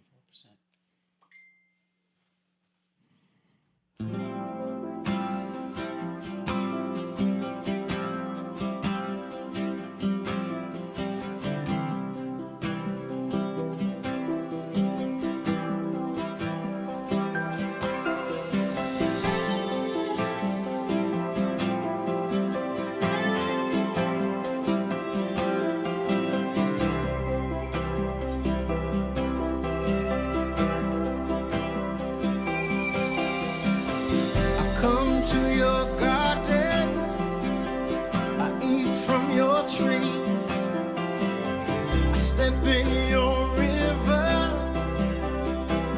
24%. Come to your garden, I eat from your tree, I step in your river,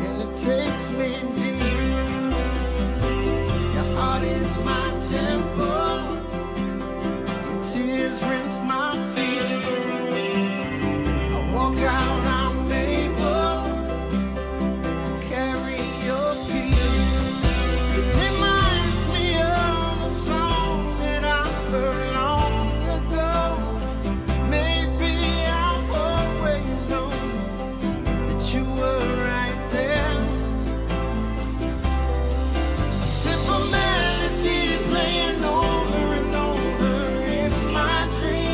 and it takes me deep. Your heart is my temple, your tears rinse my feet. I walk out, I'm able to carry your peace. Simple melody playing over and over. If my dream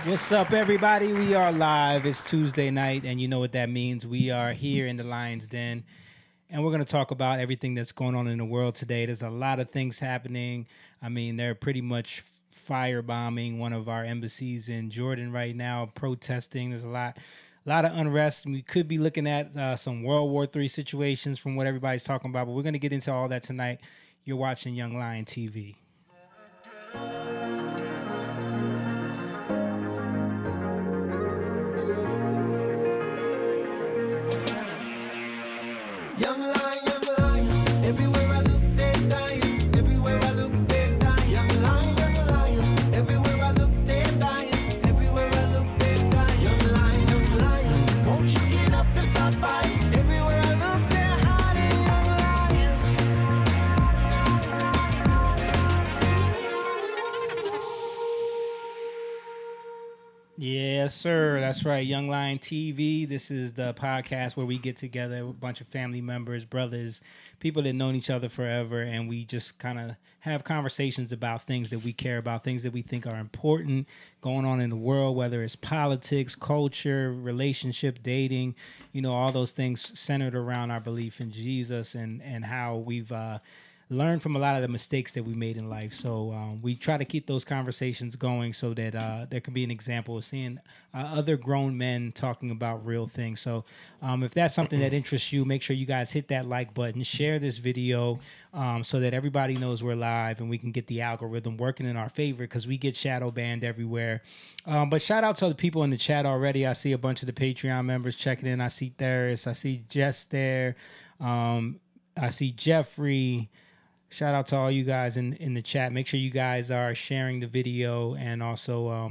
What's up, everybody? We are live. It's Tuesday night, and you know what that means. We are here in the Lion's Den, and we're going to talk about everything that's going on in the world today. There's a lot of things happening. I mean, they're pretty much firebombing one of our embassies in Jordan right now, protesting. There's a lot of unrest. We could be looking at some World War III situations from what everybody's talking about, but we're going to get into all that tonight. You're watching Young Lion TV. Young lion, everywhere I look, they're dying. Everywhere I look, they're dying. Young lion, everywhere I look, they're dying. Everywhere I look, they're dying. Young lion, won't you get up and start fighting? Everywhere I look, they're hiding. Yes, sir. That's right. Young Lion TV. This is the podcast where we get together with a bunch of family members, brothers, people that known each other forever, and we just kind of have conversations about things that we care about, things that we think are important going on in the world, whether it's politics, culture, relationship, dating, you know, all those things centered around our belief in Jesus and how we've learn from a lot of the mistakes that we made in life. So we try to keep those conversations going so that there can be an example of seeing other grown men talking about real things. So if that's something that interests you, make sure you guys hit that like button, share this video so that everybody knows we're live and we can get the algorithm working in our favor because we get shadow banned everywhere. But shout out to the people in the chat already. I see a bunch of the Patreon members checking in. I see Darius. I see Jess there. I see Jeffrey. Shout out to all you guys in the chat. Make sure you guys are sharing the video and also,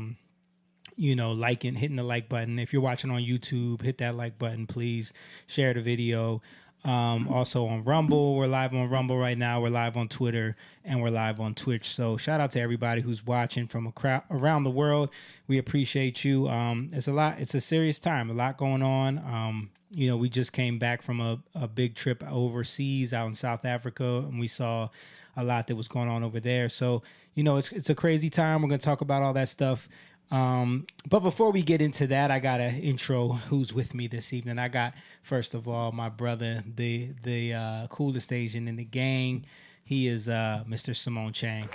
liking, hitting the like button. If you're watching on YouTube, hit that like button, please. Share the video. Also on Rumble. We're live on Rumble right now. We're live on Twitter and we're live on Twitch. So shout out to everybody who's watching from around the world. We appreciate you. It's a serious time, a lot going on. We just came back from a big trip overseas out in South Africa, and we saw a lot that was going on over there. So, it's a crazy time. We're going to talk about all that stuff. But before we get into that, I got to intro who's with me this evening. I got, first of all, my brother, the coolest Asian in the gang. He is Mr. Simone Chang.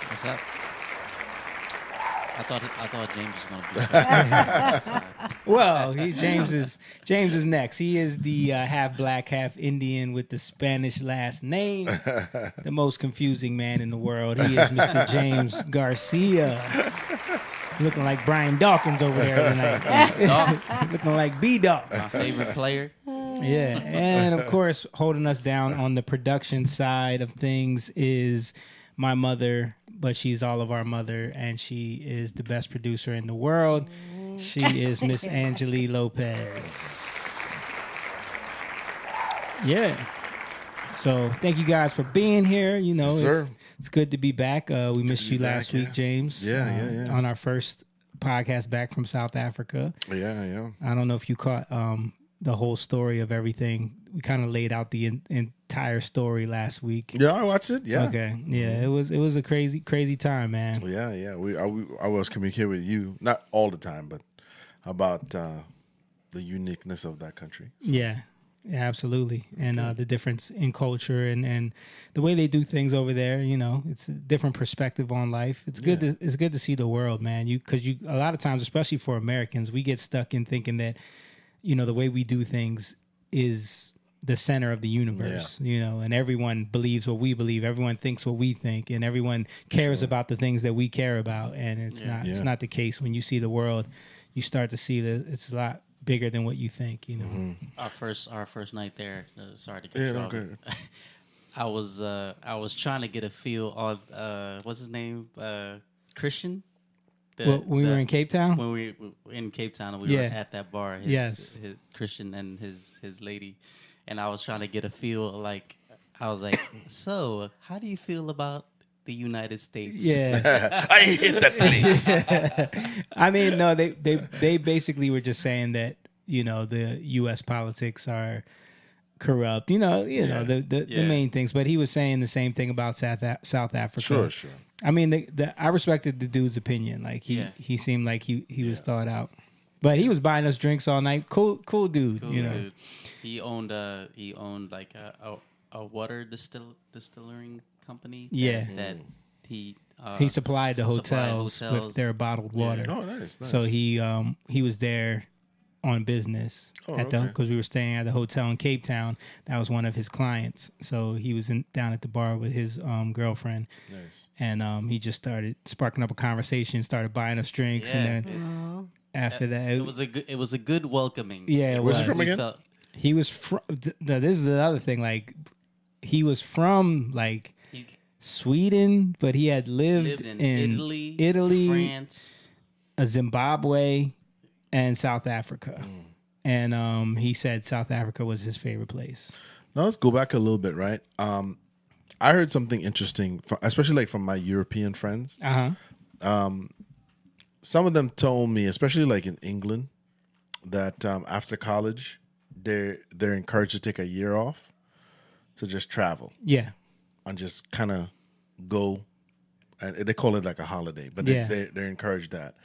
What's up? I thought James was going to be. Well, James is next. He is the half black, half Indian with the Spanish last name. The most confusing man in the world. He is Mr. James Garcia. Looking like Brian Dawkins over there tonight. Looking like B-Dawg. My favorite player. Yeah, and of course, holding us down on the production side of things is my mother, but she's all of our mother, and she is the best producer in the world. She is Miss Angeli Lopez. Yeah. So thank you guys for being here. It's good to be back. We missed you last week, James. Yeah. On our first podcast back from South Africa. Yeah. I don't know if you caught the whole story of everything. We kind of laid out the entire story last week. Yeah, I watched it. Yeah. Okay. Yeah, it was a crazy time, man. Yeah. I was communicating with you, not all the time, but about the uniqueness of that country. So. Yeah, absolutely. And the difference in culture and the way they do things over there. It's a different perspective on life. It's good. It's good to see the world, man. Because a lot of times, especially for Americans, we get stuck in thinking that the way we do things is the center of the universe, and everyone believes what we believe. Everyone thinks what we think, and everyone cares about the things that we care about. And it's not the case. When you see the world, you start to see that it's a lot bigger than what you think. Mm-hmm. Our first night there. Sorry to cut you off. Good. I was trying to get a feel of what's his name, Christian. When we were in Cape Town? When we were in Cape Town and we were at that bar. His Christian and his lady. And I was trying to get a feel, I was like, so how do you feel about the United States? Yeah. I hate that place. I mean, no, they basically were just saying that, the U.S. politics are corrupt, the main things. But he was saying the same thing about South Africa. Sure. I mean, I respected the dude's opinion. Like he seemed like he was thought out. But he was buying us drinks all night. Cool dude. Cool you know. dude. He owned like a water distilling company. Yeah. That he supplied the hotels with their bottled water. Oh, nice. So he was there on business because we were staying at the hotel in Cape Town. That was one of his clients. So he was down at the bar with his girlfriend. Nice. And he just started sparking up a conversation, started buying us drinks, and then after that, it was a good welcoming. Yeah, where's he from again? He was from. This is the other thing. Like, he was from like Sweden, but he had lived in Italy, France, Zimbabwe, and South Africa. And he said South Africa was his favorite place. Now let's go back a little bit, right? I heard something interesting, especially like from my European friends. Some of them told me, especially like in England, that after college, they're encouraged to take a year off to just travel. Yeah. And just kind of go, and they call it like a holiday, but they're encouraged that.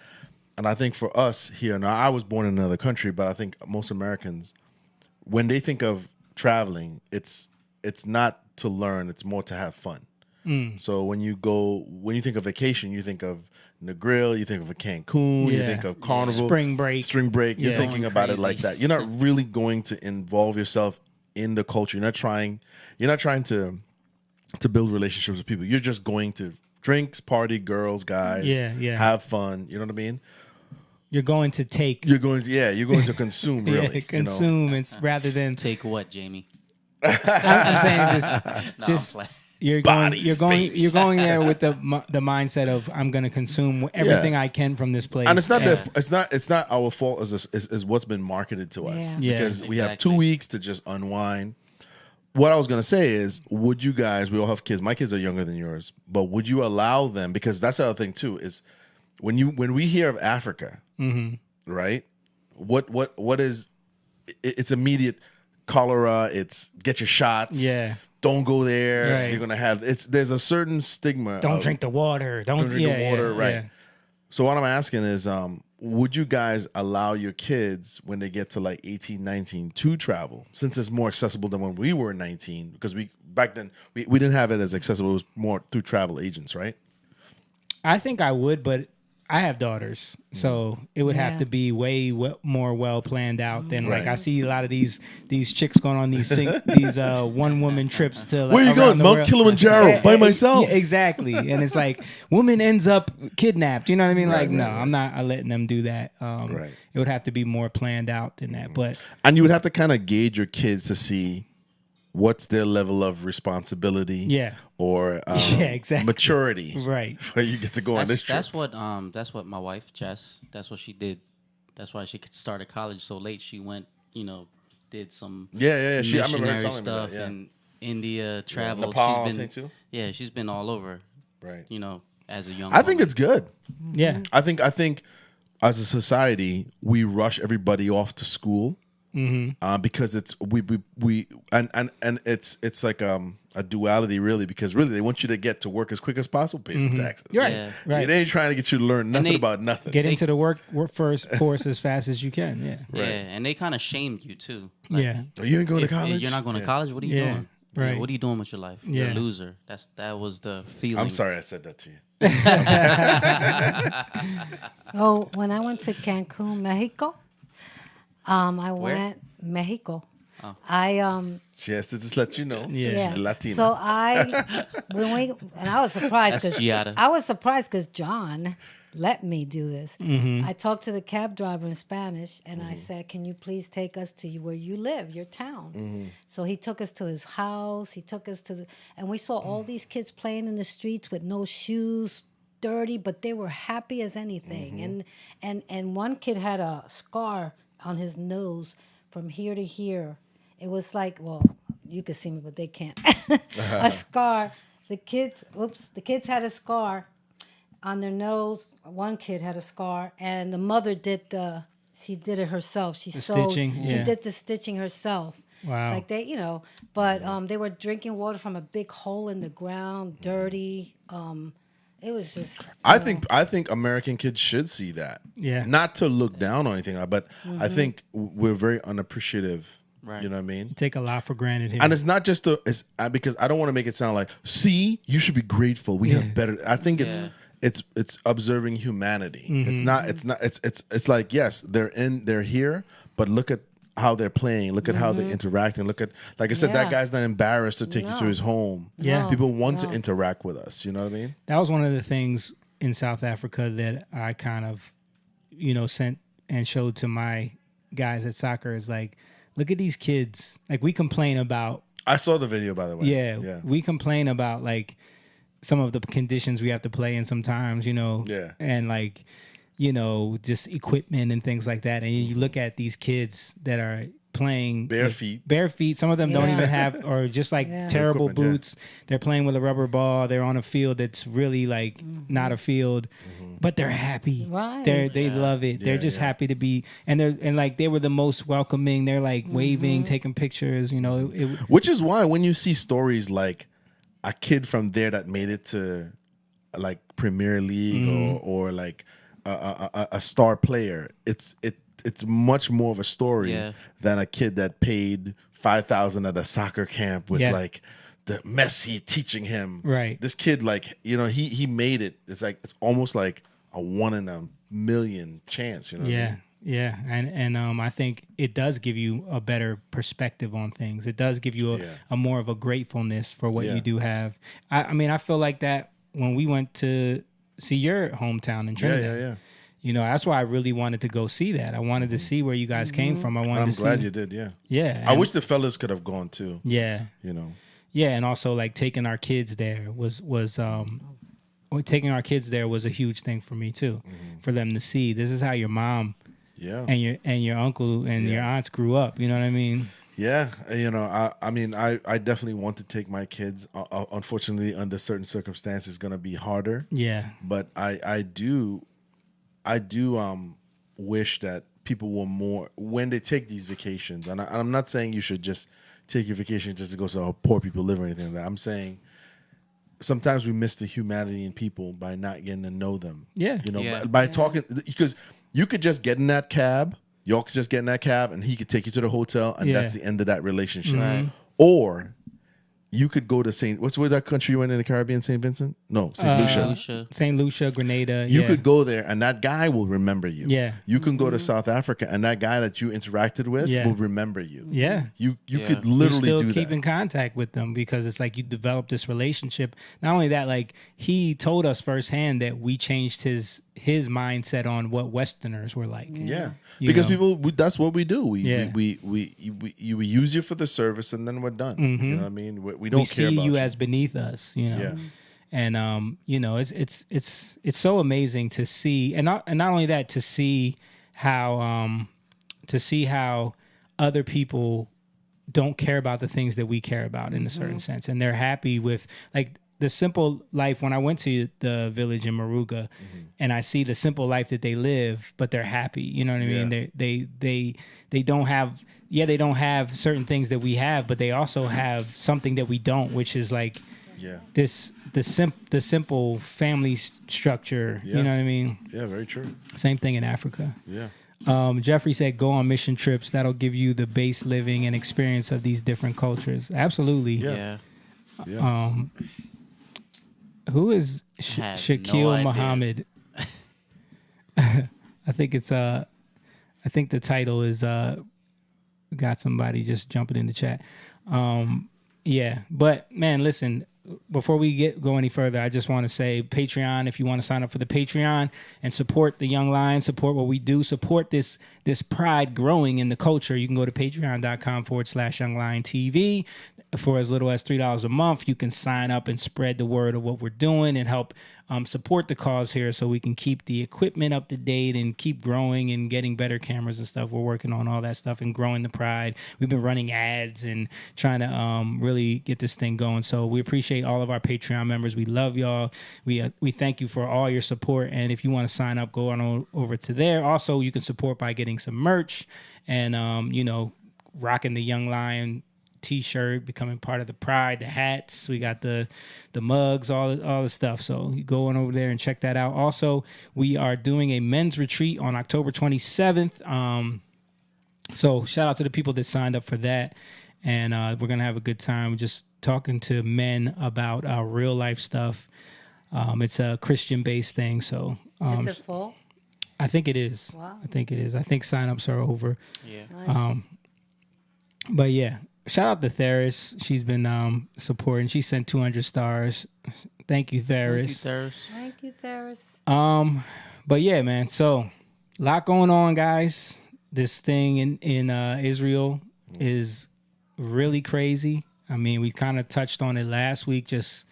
And I think for us here, now I was born in another country, but I think most Americans, when they think of traveling, it's not to learn, it's more to have fun. So when you think of vacation, you think of Negril, you think of a Cancun, you think of Carnival, spring break. You're thinking about it like that. You're not really going to involve yourself in the culture. You're not trying to build relationships with people. You're just going to drinks, party, girls, guys, have fun. You know what I mean? You're going to take. You're going to consume. Really, consume. It's rather than take what, Jamie? I'm saying just. You're going there with the mindset of I'm going to consume everything I can from this place. And it's not our fault as what's been marketed to us. Because we have 2 weeks to just unwind. What I was going to say is, would you guys, we all have kids, my kids are younger than yours, but would you allow them, because that's the other thing too, is when we hear of Africa, right? What is it's immediate cholera, it's get your shots. Yeah. Don't go there. Right. You're gonna have there's a certain stigma. Don't drink the water. Don't drink the water. Right. Yeah. So what I'm asking is, would you guys allow your kids when they get to like 18, 19 to travel, since it's more accessible than when we were 19? Because back then we didn't have it as accessible. It was more through travel agents, right? I think I would, but I have daughters, so it would have to be way more well planned out than like I see a lot of these chicks going on these one woman trips to like, where are you going? Mount Kilimanjaro by myself. Yeah, exactly, and it's like woman ends up kidnapped. You know what I mean? I'm not letting them do that. It would have to be more planned out than that. And you would have to kind of gauge your kids to see what's their level of responsibility or maturity, right? Where you get to go on this trip. That's what my wife Jess. That's what she did. That's why she started college so late. She went, did some missionary stuff in India, traveled. Nepal, I think too. Yeah, she's been all over. Right. As a young. I think it's good. Yeah. I think as a society we rush everybody off to school. Because it's it's like a duality, really, because really they want you to get to work as quick as possible, pay some taxes. Right. They ain't trying to get you to learn nothing about nothing. Get into the workforce as fast as you can. Yeah, and they kind of shamed you too. Oh, you ain't going to college? You're not going to college. What are you doing? Right. What are you doing with your life? You're a loser. That was the feeling. I'm sorry I said that to you. When I went to Cancun, Mexico. I went Mexico. Oh. She has to just let you know. Yeah. She's Latina. So I was surprised because John let me do this. I talked to the cab driver in Spanish and I said, "Can you please take us to where you live, your town?" So he took us to his house. He took us and we saw all these kids playing in the streets with no shoes, dirty, but they were happy as anything. And one kid had a scar on his nose from here to here. It was like, well, you can see me, but they can't. A scar. The kids had a scar on their nose. One kid had a scar, and the mother did it herself. She sewed. Stitching. She did the stitching herself. Wow. It's like but they were drinking water from a big hole in the ground, dirty. It was just. I think American kids should see that. Yeah. Not to look down on anything, but I think we're very unappreciative. Right. You know what I mean? You take a lot for granted here. And it's not just because I don't want to make it sound like, see, you should be grateful. We have better. I think it's observing humanity. It's like, yes, they're here, but look at how they're playing. Look at how they're interacting. Look at, like I said, that guy's not embarrassed to take you to his home. Yeah. People want to interact with us. You know what I mean? That was one of the things in South Africa that I kind of, sent and showed to my guys at soccer is like, look at these kids. Like, we complain about. I saw the video, by the way. Yeah. We complain about like some of the conditions we have to play in sometimes, Yeah. and like, just equipment and things like that. And you look at these kids that are playing bare feet. Some of them don't even have, or just like terrible boots. They're playing with a rubber ball. They're on a field that's really like not a field, but they're happy. Right. They love it. They're just happy to be, and they were the most welcoming. They're like waving, taking pictures. Which is why when you see stories like a kid from there that made it to like Premier League or like a star player, it's much more of a story than a kid that paid $5,000 at a soccer camp with like the Messi teaching him. Right. This kid, like, he made it. It's like, it's almost like a 1 in a million chance. You know what I mean? Yeah, and I think it does give you a better perspective on things. It does give you a more of a gratefulness for what you do have. I mean, I feel like that when we went to see your hometown in Trinidad. Yeah. That's why I really wanted to go see that. I wanted to see where you guys came from. I'm glad you did. Yeah. Yeah. I wish the fellas could have gone too. Yeah. Yeah, and also like taking our kids there was taking our kids there was a huge thing for me too, for them to see. This is how your mom. Yeah. And your uncle and your aunts grew up. You know what I mean? Yeah. I definitely want to take my kids. Unfortunately, under certain circumstances, it's gonna be harder. Yeah. But I do wish that people were more when they take these vacations. And I'm not saying you should just take your vacation just to go see how poor people live or anything like that. I'm saying sometimes we miss the humanity in people by not getting to know them. Yeah. By talking, because you could just get in that cab, y'all could just get in that cab and he could take you to the hotel and that's the end of that relationship. Right. Or you could go to what's that country you went in the Caribbean, St. Vincent? No, St. Lucia. St. Lucia, Grenada. You could go there and that guy will remember you. Yeah. You can go to South Africa and that guy that you interacted with will remember you. Yeah. You could literally still keep in contact with them because it's like you develop this relationship. Not only that, like he told us firsthand that we changed his mindset on what Westerners were like. Yeah. Because people, that's what we do. We use you for the service and then we're done. You know what I mean? We don't care about you as beneath us, Yeah. And it's so amazing to see, and not only that, to see how other people don't care about the things that we care about in a certain sense, and they're happy with like the simple life. When I went to the village in Maruga, and I see the simple life that they live, but they're happy. You know what I mean? They don't have. Yeah, they don't have certain things that we have, but they also have something that we don't, which is like the simple family structure. You know what I mean? Yeah, very true. Same thing in Africa. Yeah. Jeffrey said, "Go on mission trips. That'll give you the base living and experience of these different cultures." Absolutely. Yeah. Who is Shaquille Muhammad? I think it's I think the title is got somebody just jumping in the chat. Yeah, but man, listen, before we go any further, I just want to say Patreon, if you want to sign up for the Patreon and support the Young Lions, support what we do, support this pride growing in the culture, you can go to patreon.com/youngliontv. For as little as $3 a month, you can sign up and spread the word of what we're doing and help support the cause here so we can keep the equipment up to date and keep growing and getting better cameras and stuff. We're working on all that stuff and growing the pride. We've been running ads and trying to really get this thing going. So we appreciate all of our Patreon members. We love y'all. We thank you for all your support. And if you want to sign up, go on over to there. Also, you can support by getting some merch and, rocking the Young Lion T-shirt, becoming part of the Pride, the hats. We got the mugs, all the stuff. So you go on over there and check that out. Also, we are doing a men's retreat on October 27th. So shout out to the people that signed up for that. And we're going to have a good time just talking to men about real life stuff. It's a Christian-based thing. So is it full? I think it is. Wow. I think it is. I think signups are over. Yeah. Nice. But yeah, shout out to Theris. She's been supporting. She sent 200 stars. Thank you, Theris. Thank you, Theris. But yeah, man. So a lot going on, guys. This thing in Israel is really crazy. I mean, we kind of touched on it last week. Just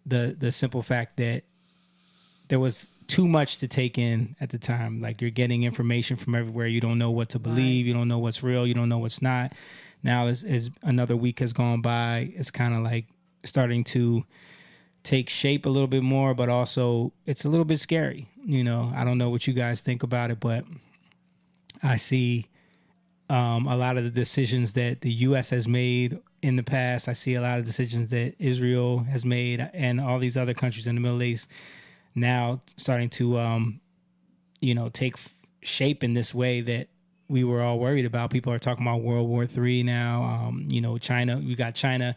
the simple fact that there was too much to take in at the time. Like, you're getting information from everywhere. You don't know what to believe. Right. You don't know what's real. You don't know what's not. Now, as another week has gone by, it's kind of like starting to take shape a little bit more, but also it's a little bit scary. You know, I don't know what you guys think about it, but I see a lot of the decisions that the U.S. has made in the past. I see a lot of decisions that Israel has made and all these other countries in the Middle East now starting to, take shape in this way that we were all worried about. People are talking about World War III now. China, you got China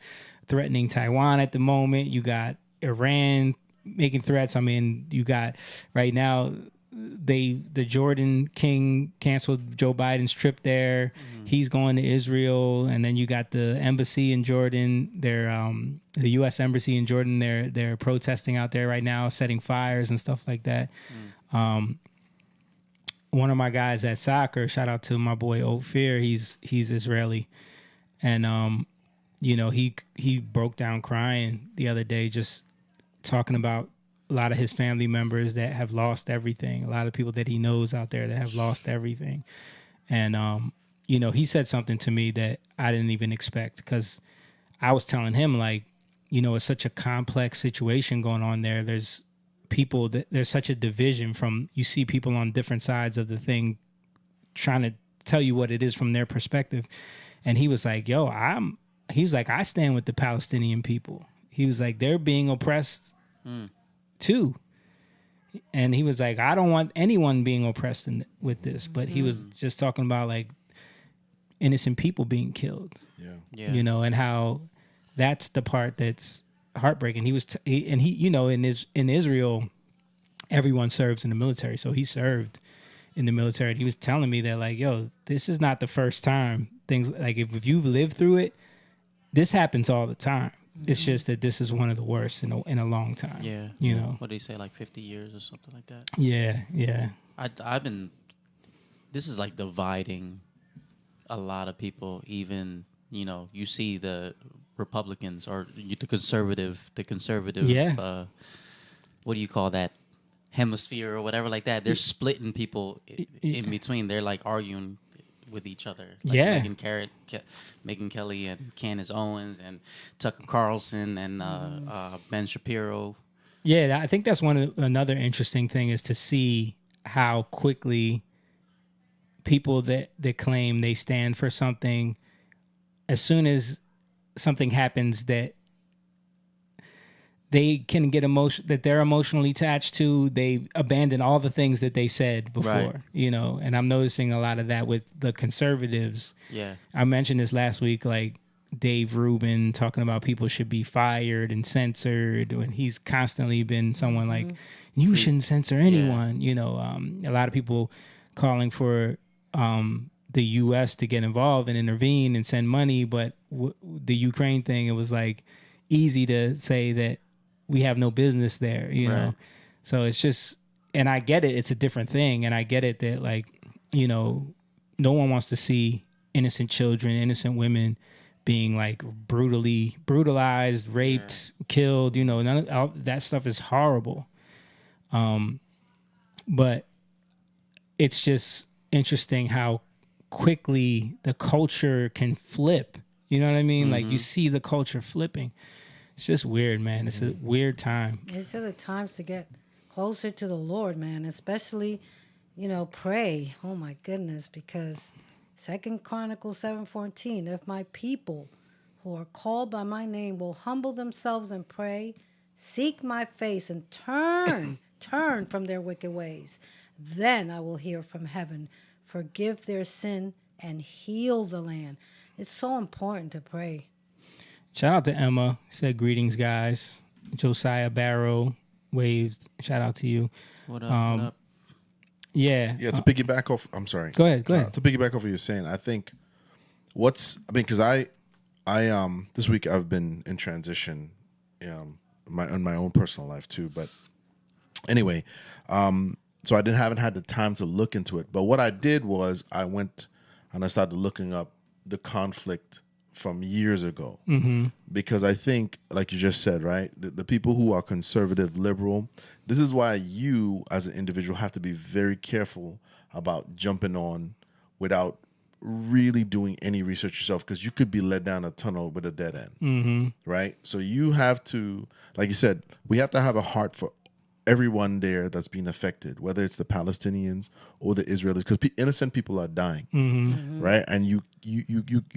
threatening Taiwan at the moment. You got Iran making threats. I mean, you got right now, the Jordan king canceled Joe Biden's trip there. Mm-hmm. He's going to Israel, and then you got the embassy in Jordan. They're the U.S. embassy in Jordan. They're protesting out there right now, setting fires and stuff like that. One of my guys at soccer, shout out to my boy Ophir. He's Israeli, and he broke down crying the other day, just talking about a lot of his family members that have lost everything. A lot of people that he knows out there that have lost everything. And, he said something to me that I didn't even expect, because I was telling him, like, it's such a complex situation going on there. There's there's such a division you see people on different sides of the thing trying to tell you what it is from their perspective. And he was like, I stand with the Palestinian people. He was like, they're being oppressed too. And he was like, I don't want anyone being oppressed with this. But he was just talking about, like, innocent people being killed. Yeah. And how that's the part that's heartbreaking. He was, in Israel, everyone serves in the military. So he served in the military. And he was telling me that, like, this is not the first time things, like, if you've lived through it, this happens all the time. It's just that this is one of the worst in a long time. Yeah. What do you say, like 50 years or something like that? Yeah. This is like dividing a lot of people. Even, you see the Republicans or the conservative. Yeah. What do you call that? Hemisphere or whatever like that. They're splitting people in between. They're like arguing with each other. Like Megyn Kelly and Candace Owens and Tucker Carlson and Ben Shapiro. Yeah, I think that's another interesting thing is to see how quickly people that claim they stand for something, as soon as something happens that they can get that they're emotionally attached to, they abandon all the things that they said before, right. And I'm noticing a lot of that with the conservatives. Yeah. I mentioned this last week, like Dave Rubin talking about people should be fired and censored, when he's constantly been someone like, you shouldn't censor anyone. A lot of people calling for the U.S. to get involved and intervene and send money, but the Ukraine thing, it was like easy to say that we have no business there, know? So it's just, and I get it. It's a different thing. And I get it that, like, no one wants to see innocent children, innocent women being, like, brutally brutalized, raped, killed, none of all that stuff is horrible. But it's just interesting how quickly the culture can flip. You know what I mean? Mm-hmm. Like, you see the culture flipping. It's just weird, man. It's a weird time. It's the times to get closer to the Lord, man. Especially, pray. Oh my goodness, because 2 Chronicles 7:14. If my people who are called by my name will humble themselves and pray, seek my face, and turn from their wicked ways. Then I will hear from heaven, forgive their sin, and heal the land. It's so important to pray. Shout out to Emma. Said greetings, guys. Josiah Barrow waves. Shout out to you. What up? What up? Yeah. Yeah. To piggyback off, I'm sorry. Go ahead. To piggyback off what you're saying, I think because I this week I've been in transition, in my own personal life too. But anyway, so I haven't had the time to look into it. But what I did was I went and I started looking up the conflict from years ago, because I think, like you just said, right, the people who are conservative, liberal, this is why you as an individual have to be very careful about jumping on without really doing any research yourself, because you could be led down a tunnel with a dead end, right? So you have to, like you said, we have to have a heart for everyone there that's being affected, whether it's the Palestinians or the Israelis, because innocent people are dying, right? And you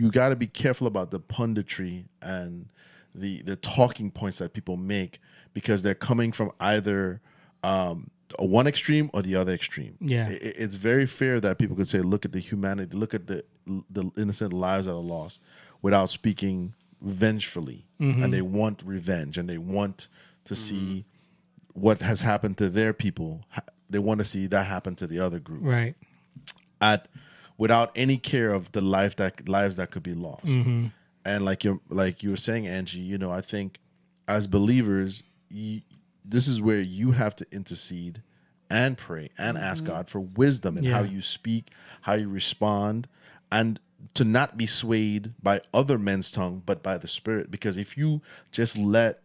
got to be careful about the punditry and the talking points that people make, because they're coming from either one extreme or the other extreme. Yeah, it's very fair that people could say, look at the humanity, look at the innocent lives that are lost, without speaking vengefully, and they want revenge, and they want to see what has happened to their people. They want to see that happen to the other group, right? Without any care of the lives that could be lost. And like you were saying, Angie, I think as believers, this is where you have to intercede and pray and ask God for wisdom in how you speak, how you respond, and to not be swayed by other men's tongue, but by the Spirit. Because if you just let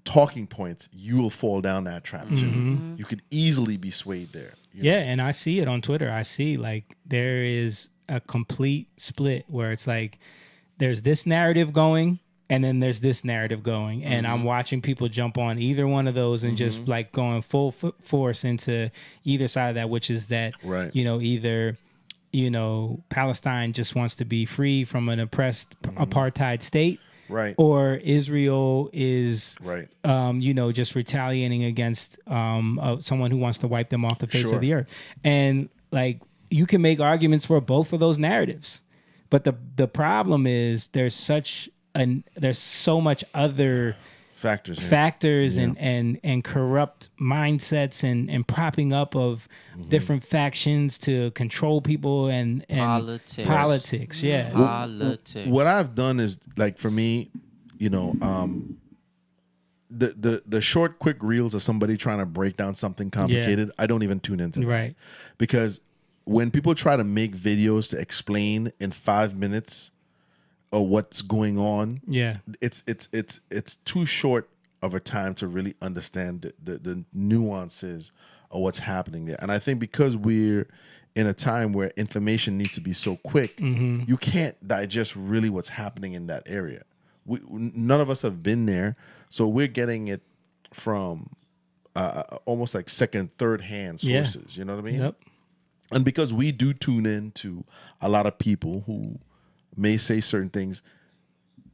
talking points, you will fall down that trap too. You could easily be swayed there. Yeah, and I see it on Twitter. I see like there is a complete split where it's like there's this narrative going and then there's this narrative going, and I'm watching people jump on either one of those and just like going full force into either side of that, which is that either Palestine just wants to be free from an oppressed apartheid state. Right. Or Israel is, right. Just retaliating against someone who wants to wipe them off the face of the earth. And like, you can make arguments for both of those narratives, but the problem is there's so much other factors and corrupt mindsets and propping up of different factions to control people and politics. Politics. What I've done is, like, for me, the short, quick reels of somebody trying to break down something complicated, I don't even tune into that. Right. Because when people try to make videos to explain in 5 minutes or what's going on, it's too short of a time to really understand the nuances of what's happening there. And I think because we're in a time where information needs to be so quick, you can't digest really what's happening in that area. None of us have been there, so we're getting it from almost like second, third hand sources. You know what I mean? Yep. And because we do tune in to a lot of people who may say certain things,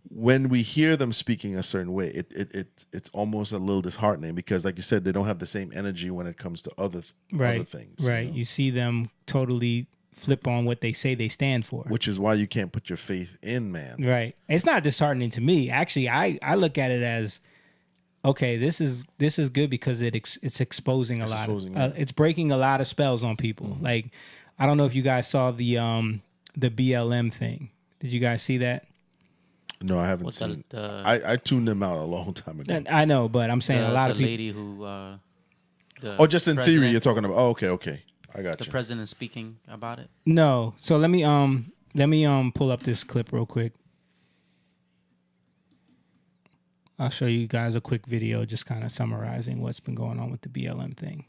when we hear them speaking a certain way, it's almost a little disheartening, because, like you said, they don't have the same energy when it comes to other things. Right. You see them totally flip on what they say they stand for. Which is why you can't put your faith in man. Right. It's not disheartening to me. Actually, I look at it as, okay, this is good, because it's exposing a lot. It's breaking a lot of spells on people. Like, I don't know if you guys saw the BLM thing. Did you guys see that? No, I haven't seen it. I tuned them out a long time ago. I know, but I'm saying a lot of people. The lady who... just in theory, you're talking about... Oh, okay. I got you. The president speaking about it? No. So let me pull up this clip real quick. I'll show you guys a quick video just kind of summarizing what's been going on with the BLM thing.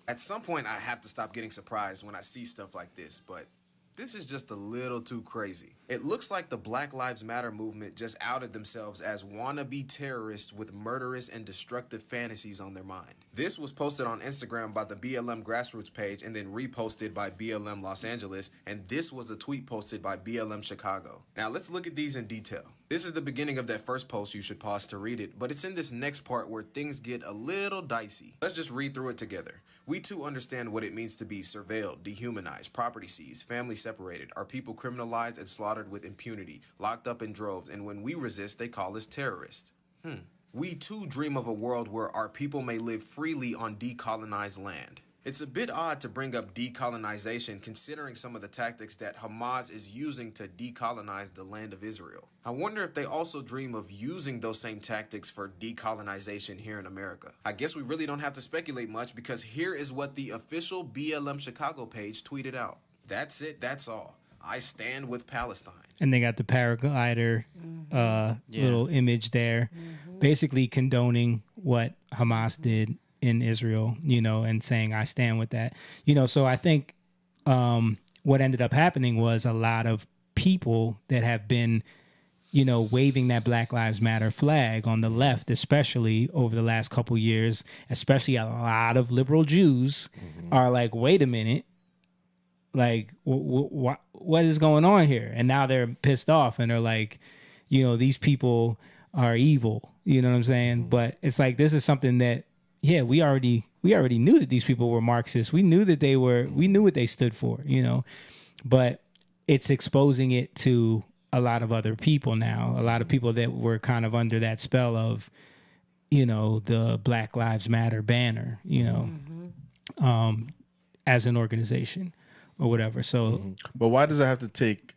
At some point, I have to stop getting surprised when I see stuff like this, but this is just a little too crazy. It looks like the Black Lives Matter movement just outed themselves as wannabe terrorists with murderous and destructive fantasies on their mind. This was posted on Instagram by the BLM grassroots page and then reposted by BLM Los Angeles, and this was a tweet posted by BLM Chicago. Now let's look at these in detail. This is the beginning of that first post. You should pause to read it, but it's in this next part where things get a little dicey. Let's just read through it together. We too understand what it means to be surveilled, dehumanized, property seized, family separated, our people criminalized and slaughtered with impunity, locked up in droves, and when we resist, they call us terrorists. We too dream of a world where our people may live freely on decolonized land. It's a bit odd to bring up decolonization considering some of the tactics that Hamas is using to decolonize the land of Israel. I wonder if they also dream of using those same tactics for decolonization here in America. I guess we really don't have to speculate much because here is what the official BLM Chicago page tweeted out. That's it, that's all. I stand with Palestine. And they got the paraglider little image there, basically condoning what Hamas did in Israel, and saying I stand with that. So I think what ended up happening was a lot of people that have been, waving that Black Lives Matter flag on the left, especially over the last couple years, especially a lot of liberal Jews are like, wait a minute, like what is going on here? And now they're pissed off and they're like, these people are evil. You know what I'm saying? But it's like, this is something that, we already knew that these people were Marxists. We knew that we knew what they stood for, but it's exposing it to a lot of other people now, a lot of people that were kind of under that spell of, the Black Lives Matter banner, as an organization or whatever. So, but why does it have to take?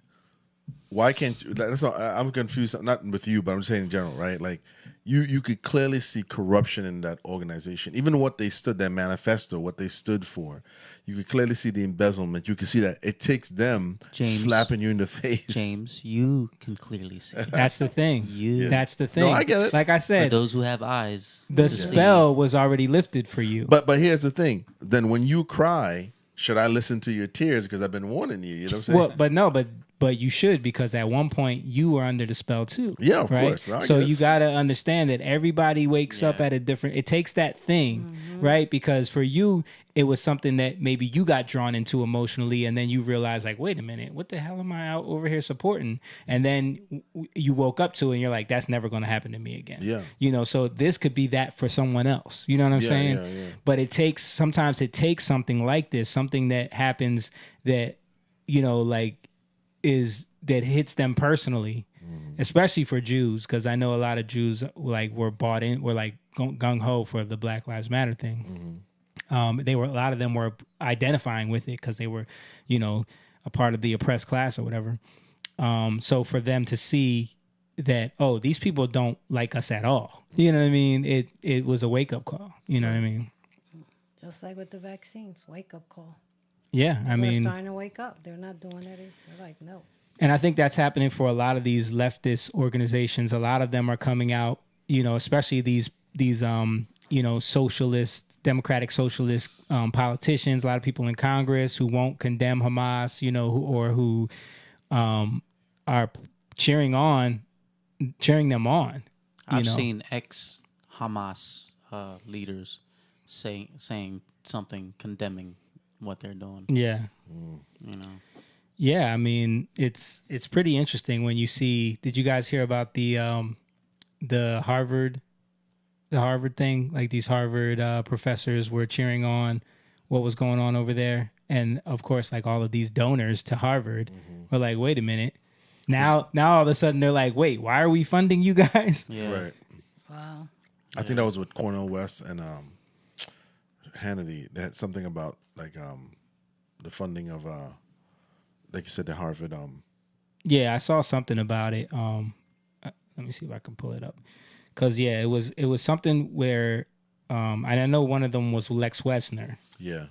Why can't you? That's not, I'm confused. Not with you, but I'm just saying in general, right? Like you could clearly see corruption in that organization. Even what they stood, their manifesto, what they stood for, you could clearly see the embezzlement. You can see that it takes them slapping you in the face. James, you can clearly see. That's the thing. That's the thing. No, I get it. Like I said, for those who have eyes, the spell was already lifted for you. But here's the thing. Then when you cry, should I listen to your tears because I've been warning you? You know what I'm saying? Well, but you should, because at one point you were under the spell too. Yeah, of right? course. So you got to understand that everybody wakes up at a different. It takes that thing, right? Because for you, it was something that maybe you got drawn into emotionally, and then you realize, like, wait a minute, what the hell am I out over here supporting? And then you woke up to it, and you're like, that's never going to happen to me again. Yeah. So this could be that for someone else. You know what I'm saying? Yeah. But sometimes it takes something like this, something that happens that, that hits them personally, especially for Jews, because I know a lot of Jews were bought in, were like gung ho for the Black Lives Matter thing. A lot of them were identifying with it because they were, a part of the oppressed class or whatever. So for them to see that, oh, these people don't like us at all, you know what I mean? It was a wake up call. You know what I mean? Just like with the vaccines, wake up call. Yeah, They're starting to wake up. They're not doing it. They're like, no. And I think that's happening for a lot of these leftist organizations. A lot of them are coming out, especially these socialist, democratic socialist politicians. A lot of people in Congress who won't condemn Hamas, who are cheering them on. I've seen ex-Hamas leaders saying something condemning what they're doing. Yeah. Yeah, I mean, it's pretty interesting when you see. Did you guys hear about the Harvard thing? Like these Harvard professors were cheering on what was going on over there, and of course, like all of these donors to Harvard were like, "Wait a minute." Now all of a sudden they're like, "Wait, why are we funding you guys?" Yeah. Right. Wow. I think that was with Cornel West and Hannity. They had something about like the funding of like you said, the Harvard. Yeah, I saw something about it. Let me see if I can pull it up. Cause it was something where, and I know one of them was Lex Wessner. Yeah.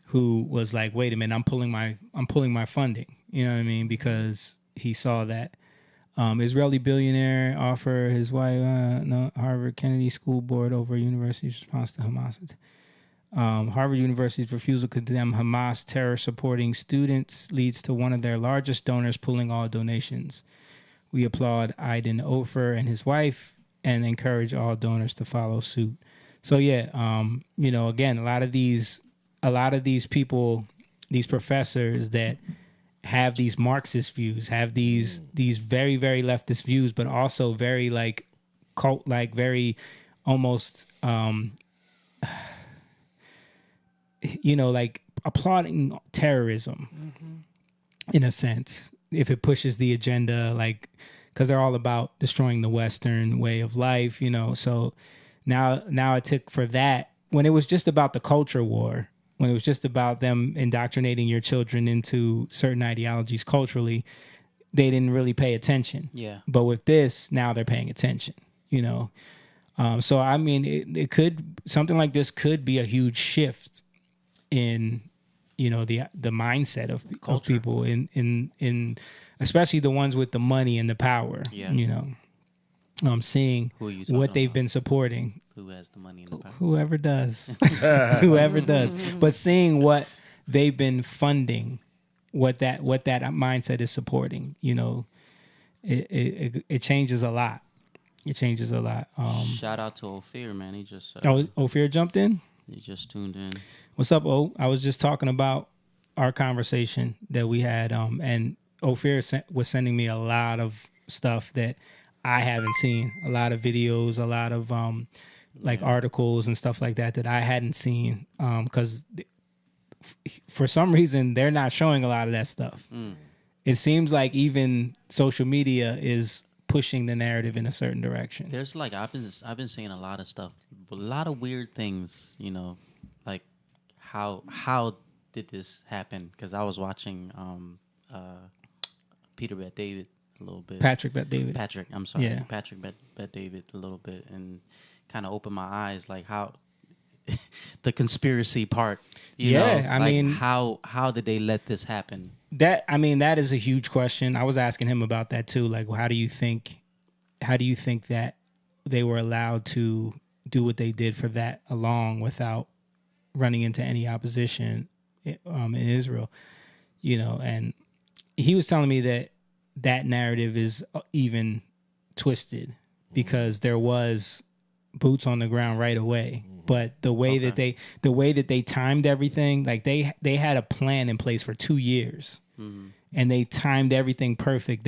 Who was like, wait a minute, I'm pulling my funding. You know what I mean? Because he saw that Israeli billionaire offer his wife Harvard Kennedy School Board over university's response to Hamas. Harvard University's refusal to condemn Hamas terror-supporting students leads to one of their largest donors pulling all donations. We applaud Aiden Ofer and his wife and encourage all donors to follow suit. So yeah, again, a lot of these people, these professors that have these Marxist views, have these very, very leftist views, but also very like cult, like very almost like applauding terrorism in a sense, if it pushes the agenda, like, because they're all about destroying the Western way of life, So now it took for that, when it was just about the culture war, when it was just about them indoctrinating your children into certain ideologies culturally, they didn't really pay attention. Yeah. But with this, now they're paying attention, So, I mean, it could, something like this could be a huge shift in, the mindset of people in especially the ones with the money and the power, seeing what they've been supporting. Who has the money and the power? Whoever does. Whoever does. But seeing what they've been funding, what that mindset is supporting, it changes a lot. It changes a lot. Shout out to Ophir, man. He just Ophir jumped in? He just tuned in. What's up, O? I was just talking about our conversation that we had, and Ophir was sending me a lot of stuff that I haven't seen, a lot of videos, a lot of articles and stuff like that I hadn't seen, because for some reason they're not showing a lot of that stuff. It seems like even social media is pushing the narrative in a certain direction. There's like I've been seeing a lot of stuff, a lot of weird things, like how did this happen? Because I was watching Peter Bet David a little bit. Patrick Bet David. I'm sorry. Yeah. Patrick Bet David a little bit, and kind of opened my eyes, like how the conspiracy part. I mean, how did they let this happen? That is a huge question. I was asking him about that too. Like, how do you think that they were allowed to do what they did for that long without running into any opposition in Israel? And he was telling me that narrative is even twisted because there was boots on the ground right away. But the way that they timed everything, like they had a plan in place for 2 years, and they timed everything perfect.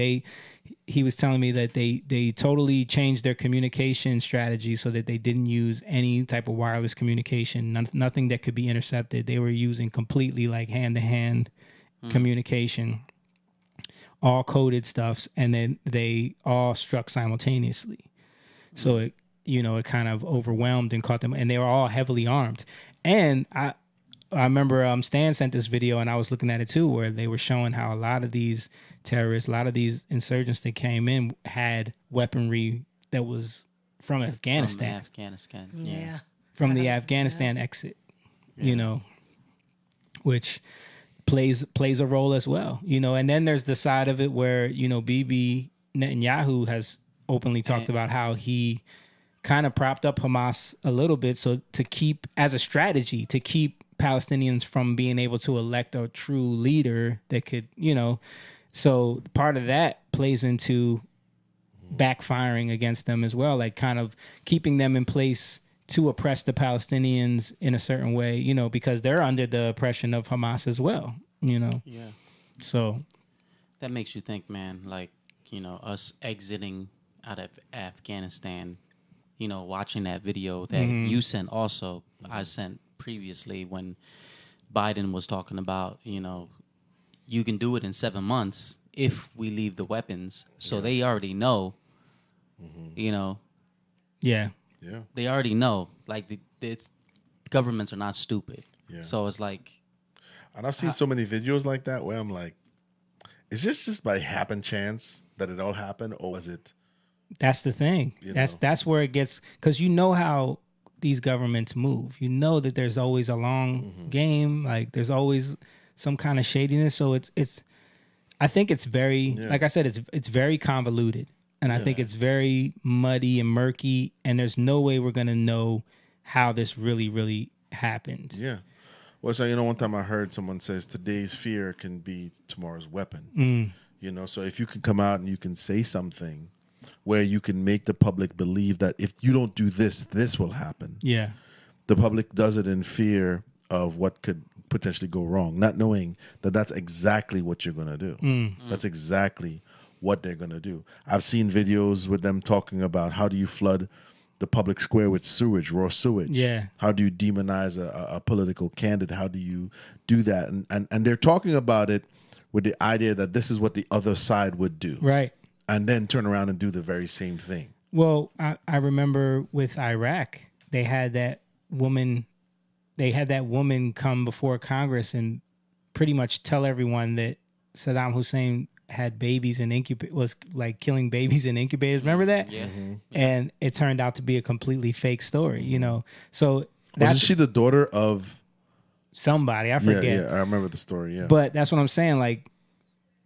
He was telling me that they totally changed their communication strategy so that they didn't use any type of wireless communication, nothing that could be intercepted. They were using completely like hand-to-hand communication, all coded stuffs, and then they all struck simultaneously. So it kind of overwhelmed and caught them, and they were all heavily armed. And I remember Stan sent this video, and I was looking at it too, where they were showing how a lot of these terrorists, a lot of these insurgents that came in had weaponry that was from Afghanistan. From the Afghanistan exit, which plays a role as well, And then there's the side of it where, Bibi Netanyahu has openly talked about how he kind of propped up Hamas a little bit, so to keep, as a strategy, to keep Palestinians from being able to elect a true leader that could, so part of that plays into backfiring against them as well, like kind of keeping them in place to oppress the Palestinians in a certain way, because they're under the oppression of Hamas as well, Yeah. So that makes you think, man, like, us exiting out of Afghanistan, watching that video that you sent also, I sent previously when Biden was talking about, you can do it in 7 months if we leave the weapons. So they already know, Yeah. They already know. Like, governments are not stupid. Yeah. So it's like... And I've seen so many videos like that where I'm like, is this just by happen chance that it all happened, or was it... That's the thing. That's where it gets, because how these governments move. That there's always a long game. Like there's always some kind of shadiness. So it's. I think it's very, like I said, it's very convoluted, and I think it's very muddy and murky. And there's no way we're gonna know how this really happened. Yeah. Well, so one time I heard someone says today's fear can be tomorrow's weapon. So if you can come out and you can say something where you can make the public believe that if you don't do this, this will happen. Yeah. The public does it in fear of what could potentially go wrong, not knowing that that's exactly what you're going to do. That's exactly what they're going to do. I've seen videos with them talking about how do you flood the public square with sewage, raw sewage. Yeah. How do you demonize a political candidate? How do you do that? And they're talking about it with the idea that this is what the other side would do. Right. And then turn around and do the very same thing. Well, I remember with Iraq, they had that woman come before Congress and pretty much tell everyone that Saddam Hussein had babies in was like killing babies in incubators. Remember that? Yeah. And it turned out to be a completely fake story, So Wasn't she the daughter of somebody? I forget. Yeah, I remember the story. Yeah. But that's what I'm saying. Like,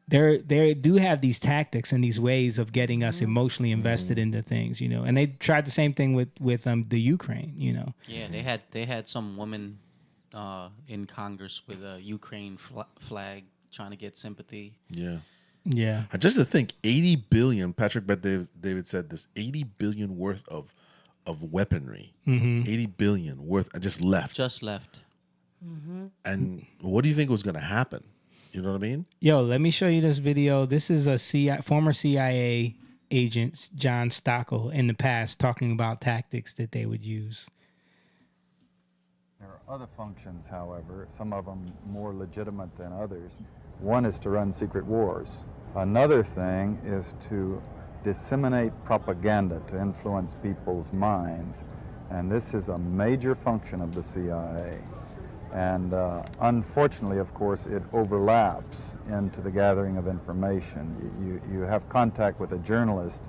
they do have these tactics and these ways of getting us emotionally invested into things, and they tried the same thing with the Ukraine, Yeah, they had some woman in Congress with a Ukraine flag trying to get sympathy. Yeah. Yeah. Just to think, 80 billion. Patrick Bet David said this: 80 billion worth of weaponry. 80 billion worth. Just left. And what do you think was going to happen? You know what I mean? Yo, let me show you this video. This is a former CIA agent, John Stockel, in the past talking about tactics that they would use. There are other functions, however, some of them more legitimate than others. One is to run secret wars. Another thing is to disseminate propaganda to influence people's minds. And this is a major function of the CIA. And unfortunately, of course, it overlaps into the gathering of information. You have contact with a journalist,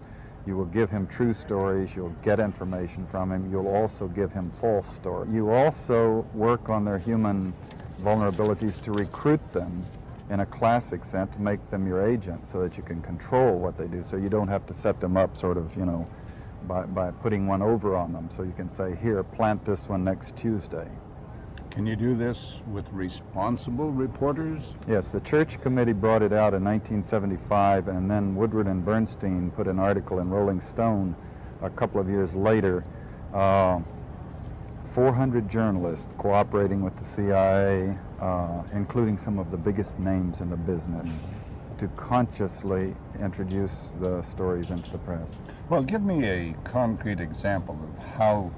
you will give him true stories, you'll get information from him, you'll also give him false stories. You also work on their human vulnerabilities to recruit them in a classic sense, to make them your agent so that you can control what they do, so you don't have to set them up sort of, by putting one over on them. So you can say, here, plant this one next Tuesday. Can you do this with responsible reporters? Yes, the Church Committee brought it out in 1975, and then Woodward and Bernstein put an article in Rolling Stone a couple of years later. 400 journalists cooperating with the CIA, including some of the biggest names in the business, to consciously introduce the stories into the press. Well, give me a concrete example of how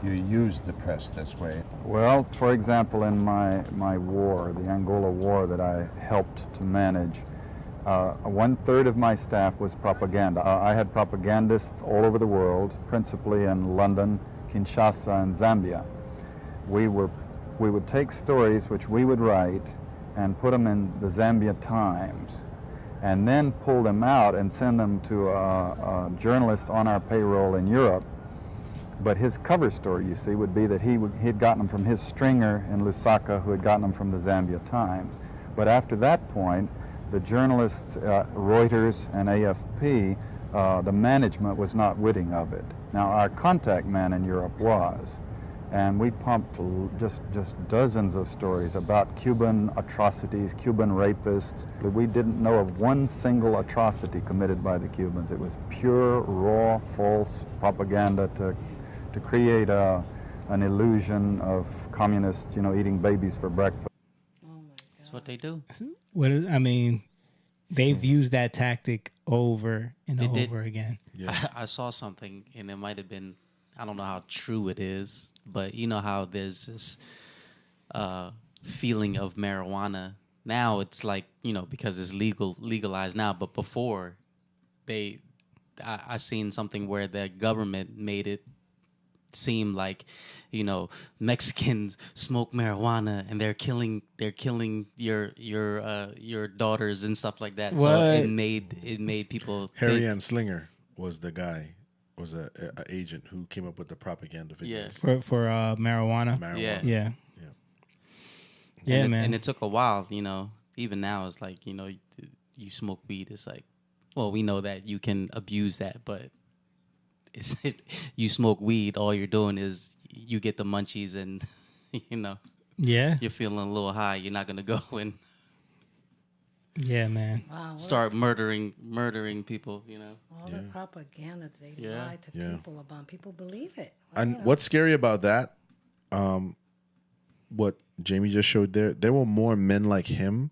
you use the press this way. Well, for example, in my war, the Angola war that I helped to manage, 1/3 of my staff was propaganda. I had propagandists all over the world, principally in London, Kinshasa, and Zambia. We would take stories which we would write and put them in the Zambia Times, and then pull them out and send them to a journalist on our payroll in Europe. But his cover story, you see, would be that he had gotten them from his stringer in Lusaka, who had gotten them from the Zambia Times. But after that point, the journalists, Reuters and AFP, the management was not witting of it. Now, our contact man in Europe was, and we pumped just dozens of stories about Cuban atrocities, Cuban rapists. We didn't know of one single atrocity committed by the Cubans. It was pure, raw, false propaganda to create an illusion of communists, eating babies for breakfast. That's what they do. They've used that tactic over and over again. Yeah. I saw something, and it might have been, I don't know how true it is, but you know how there's this feeling of marijuana. Now it's like, because it's legalized now, but before, I seen something where the government made it seem like, Mexicans smoke marijuana and they're killing your daughters and stuff like that. What? So it made people Harry think. Ann Slinger was the guy, was a agent who came up with the propaganda videos. Yeah. For marijuana. Yeah. Yeah. Yeah, man. And it took a while, even now it's like, you smoke weed. It's like, well, we know that you can abuse that, but you smoke weed, all you're doing is you get the munchies and you know, Yeah. you're feeling a little high, you're not gonna go and Yeah, man. Wow, start murdering people. You know, all the propaganda they Yeah. lie to Yeah. people about. People believe it. And Wow. what's scary about that, what Jamie just showed there were more men like him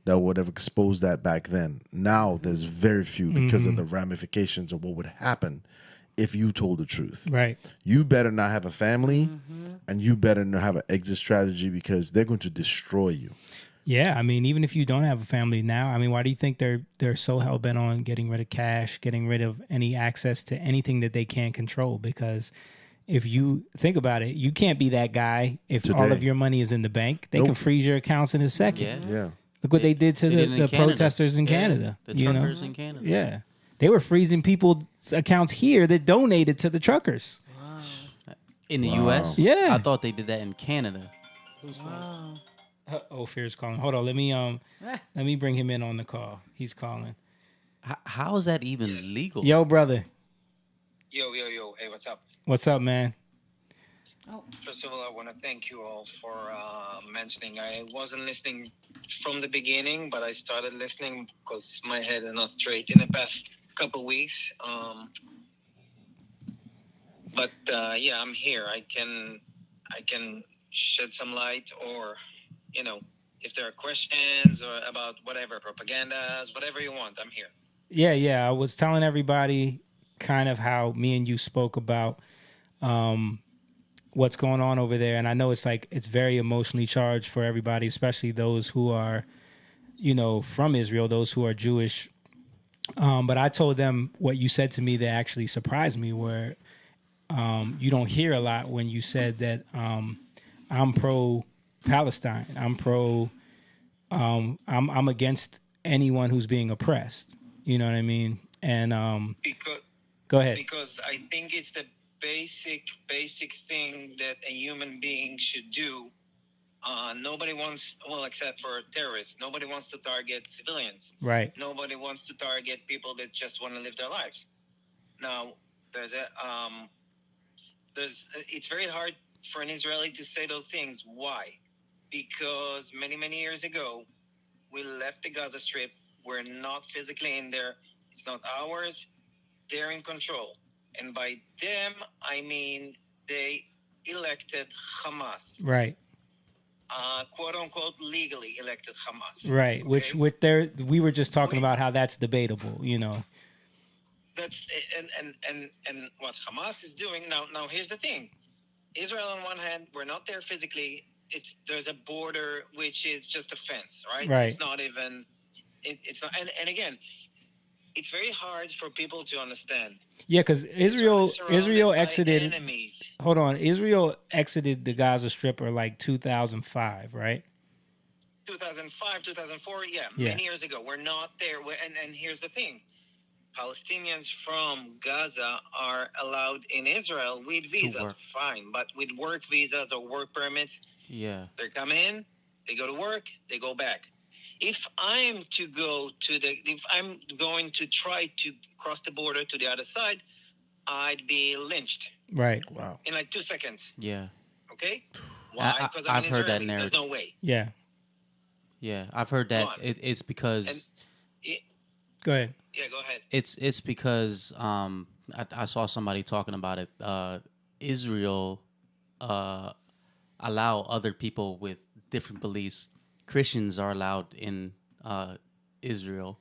that would have exposed that back then. Now there's very few because of the ramifications of what would happen if you told the truth. Right. You better not have a family, and you better not have an exit strategy because they're going to destroy you. Yeah, I mean, even if you don't have a family now, I mean, why do you think they're so hell bent on getting rid of cash, getting rid of any access to anything that they can't control? Because if you think about it, you can't be that guy if all of Today. your money is in the bank. They can freeze your accounts in a second. yeah. Yeah. Look what they did to Did it in the Canada. protesters in Yeah, Canada. the you know? truckers in Canada. Yeah. They were freezing people's accounts here that donated to the truckers. In the U.S. Yeah. I thought they did that in Canada. Wow. Oh, Fear's calling. Hold on, let me bring him in on the call. He's calling. How is that even legal? Yo, brother. Yo. Hey, what's up? What's up, man? First of all, I want to thank you all for mentioning. I wasn't listening from the beginning, but I started listening because my head is not straight in the past couple weeks. But yeah, I'm here. I can shed some light, or if there are questions or about whatever propagandas, whatever you want, I'm here. Yeah. I was telling everybody kind of how me and you spoke about what's going on over there, and I know it's very emotionally charged for everybody, especially those who are, from Israel, those who are Jewish. But I told them what you said to me that actually surprised me, where you don't hear a lot when you said that I'm pro Palestine. I'm against anyone who's being oppressed. You know what I mean? And go ahead. Because I think it's the basic thing that a human being should do. Nobody wants, except for terrorists, nobody wants to target civilians. Right. Nobody wants to target people that just want to live their lives. Now, it's very hard for an Israeli to say those things. Why? Because many, many years ago, we left the Gaza Strip. We're not physically in there. It's not ours. They're in control. And by them, I mean they elected Hamas. Right. Quote unquote legally elected Hamas. Right. Okay? Which with we were just talking about how that's debatable, That's and what Hamas is doing now. Now here's the thing: Israel on one hand, we're not there physically. There's a border which is just a fence, right? Right. It's not even. It's not. And again, it's very hard for people to understand. Yeah, because Israel exited. Enemies. Hold on, Israel exited the Gaza Strip in like 2005, right? 2005, 2004, yeah, many years ago. We're not there. And here's the thing: Palestinians from Gaza are allowed in Israel with visas, fine, but with work visas or work permits, they come in, they go to work, they go back. If I'm going to try to cross the border to the other side, I'd be lynched. Right. Wow. In like 2 seconds. Yeah. Okay. Why? Because I've heard that narrative. There's no way. Yeah. Yeah, I've heard that. It's because. Go ahead. Yeah, go ahead. It's because I saw somebody talking about it. Israel allow other people with different beliefs. Christians are allowed in Israel.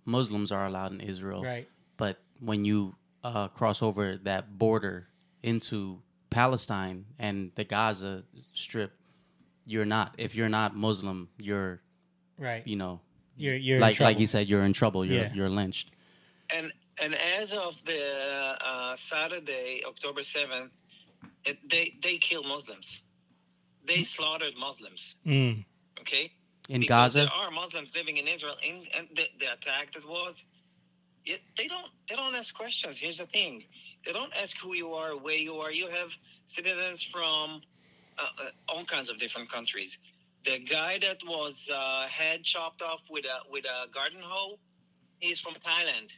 Muslims are allowed in Israel. Right. But when you cross over that border into Palestine and the Gaza Strip, you're not. If you're not Muslim, you're right. You're like you said, you're in trouble. You're lynched. And as of the Saturday, October 7th, they killed Muslims. They slaughtered Muslims. Okay? In Gaza? There are Muslims living in Israel. And the attack that was, they don't ask questions. Here's the thing. They don't ask who you are, where you are. You have citizens from all kinds of different countries. The guy that was head chopped off with a garden hoe, he's from Thailand.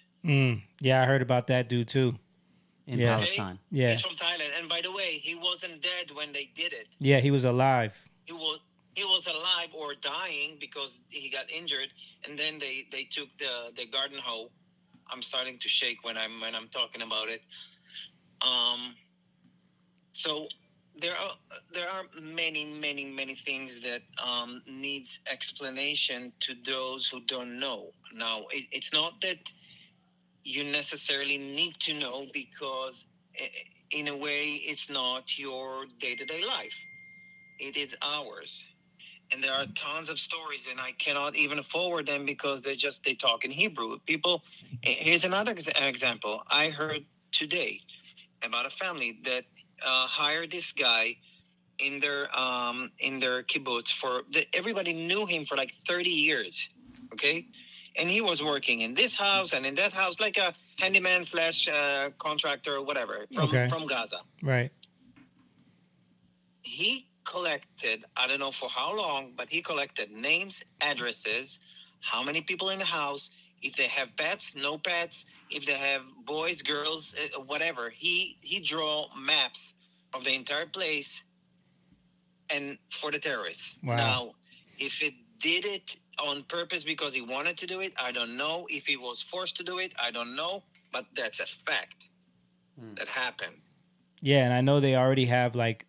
Yeah, I heard about that dude too. in Palestine. Yeah. He's from Thailand. And by the way, he wasn't dead when they did it. Yeah, he was alive. He was alive or dying because he got injured, and then they took the garden hoe. I'm starting to shake when I'm talking about it. So there are many things that needs explanation to those who don't know. Now, it's not that you necessarily need to know, because in a way it's not your day-to-day life. It is ours. And there are tons of stories, and I cannot even forward them because they talk in Hebrew. People, here's another example. I heard today about a family that hired this guy in their kibbutz everybody knew him for like 30 years, okay? And he was working in this house and in that house, like a handyman / contractor or whatever from Gaza. Right. He collected, I don't know for how long, but he collected names, addresses, how many people in the house, if they have pets, no pets, if they have boys, girls, whatever. He draw maps of the entire place and for the terrorists. Wow. Now, if it did it on purpose because he wanted to do it, I don't know. If he was forced to do it, I don't know. But that's a fact that happened. Yeah, and I know they already have like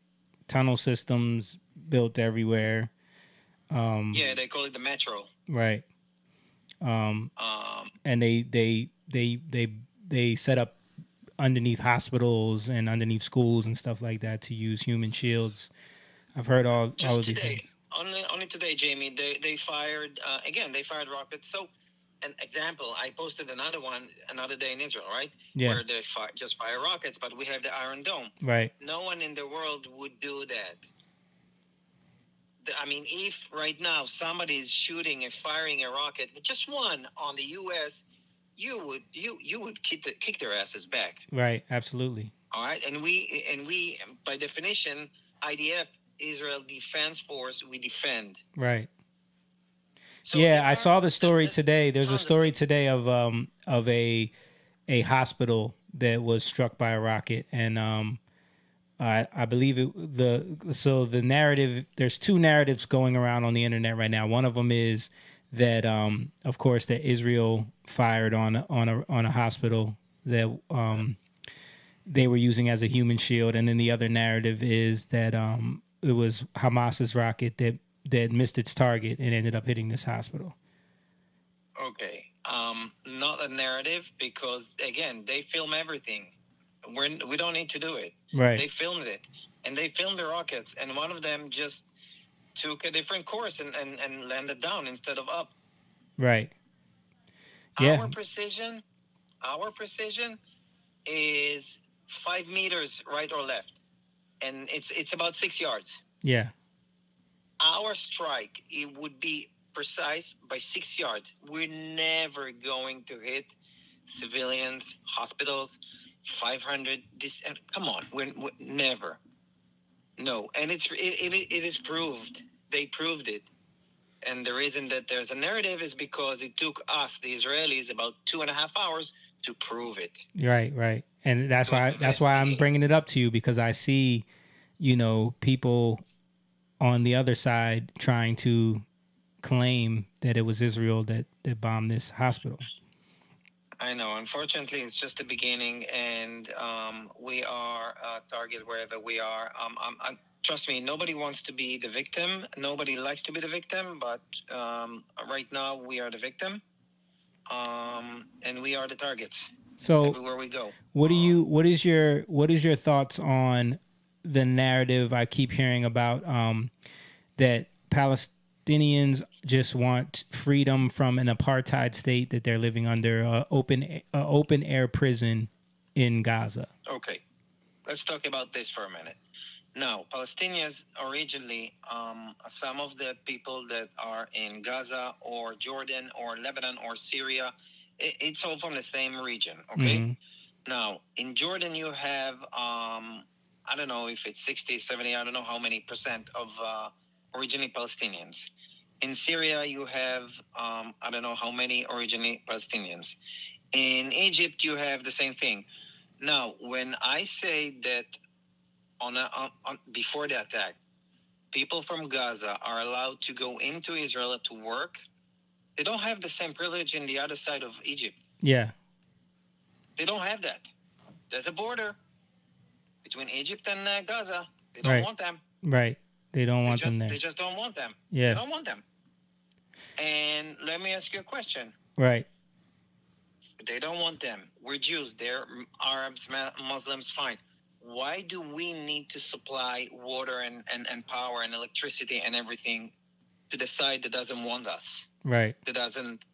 tunnel systems built everywhere. Yeah, they call it the metro. Right. And they set up underneath hospitals and underneath schools and stuff like that to use human shields. I've heard all of these things. Only today, Jamie, they fired again. They fired rockets. So, an example, I posted another one another day in Israel, right? Yeah. Where they just fire rockets, but we have the Iron Dome. Right. No one in the world would do that. I mean, if right now somebody is shooting and firing a rocket, just one on the U.S., you would kick their asses back. Right. Absolutely. All right, and we by definition, IDF, Israel Defense Force, we defend. Right. So yeah, I saw the story today. There's a story today of a hospital that was struck by a rocket, and I believe the narrative. There's two narratives going around on the internet right now. One of them is that of course that Israel fired on a hospital that they were using as a human shield, and then the other narrative is that it was Hamas's rocket that missed its target and ended up hitting this hospital. Okay, not a narrative, because again, they film everything. We don't need to do it. Right. They filmed it, and they filmed the rockets, and one of them just took a different course and landed down instead of up. Right. Yeah. Our precision is 5 meters right or left, and it's about 6 yards. Yeah. Our strike, it would be precise by 6 yards. We're never going to hit civilians, hospitals, 500. Come on, we're never. No, and it is proved. They proved it. And the reason that there's a narrative is because it took us, the Israelis, about 2.5 hours to prove it. Right. And that's why I'm bringing it up to you, because I see, people on the other side trying to claim that it was Israel that bombed this hospital. I know. Unfortunately, it's just the beginning, and we are a target wherever we are. Trust me, nobody wants to be the victim. Nobody likes to be the victim, but right now we are the victim, and we are the targets. So everywhere we go. What is your thoughts on the narrative I keep hearing about that Palestinians just want freedom from an apartheid state that they're living under, open air prison in Gaza? Okay, let's talk about this for a minute. Now, Palestinians originally, some of the people that are in Gaza or Jordan or Lebanon or Syria, it's all from the same region, okay? Mm-hmm. Now, in Jordan, you have, I don't know if it's 60, 70, I don't know how many percent of originally Palestinians. In Syria, you have, I don't know how many originally Palestinians. In Egypt, you have the same thing. Now, when I say that before the attack, people from Gaza are allowed to go into Israel to work, they don't have the same privilege in the other side of Egypt. Yeah. They don't have that. There's a border between Egypt and Gaza. They don't want them. Right. They don't want them there. They just don't want them. Yeah. They don't want them. And let me ask you a question. Right. They don't want them. We're Jews. They're Arabs, Muslims, fine. Why do we need to supply water and power and electricity and everything to the side that doesn't want us? Right. That doesn't.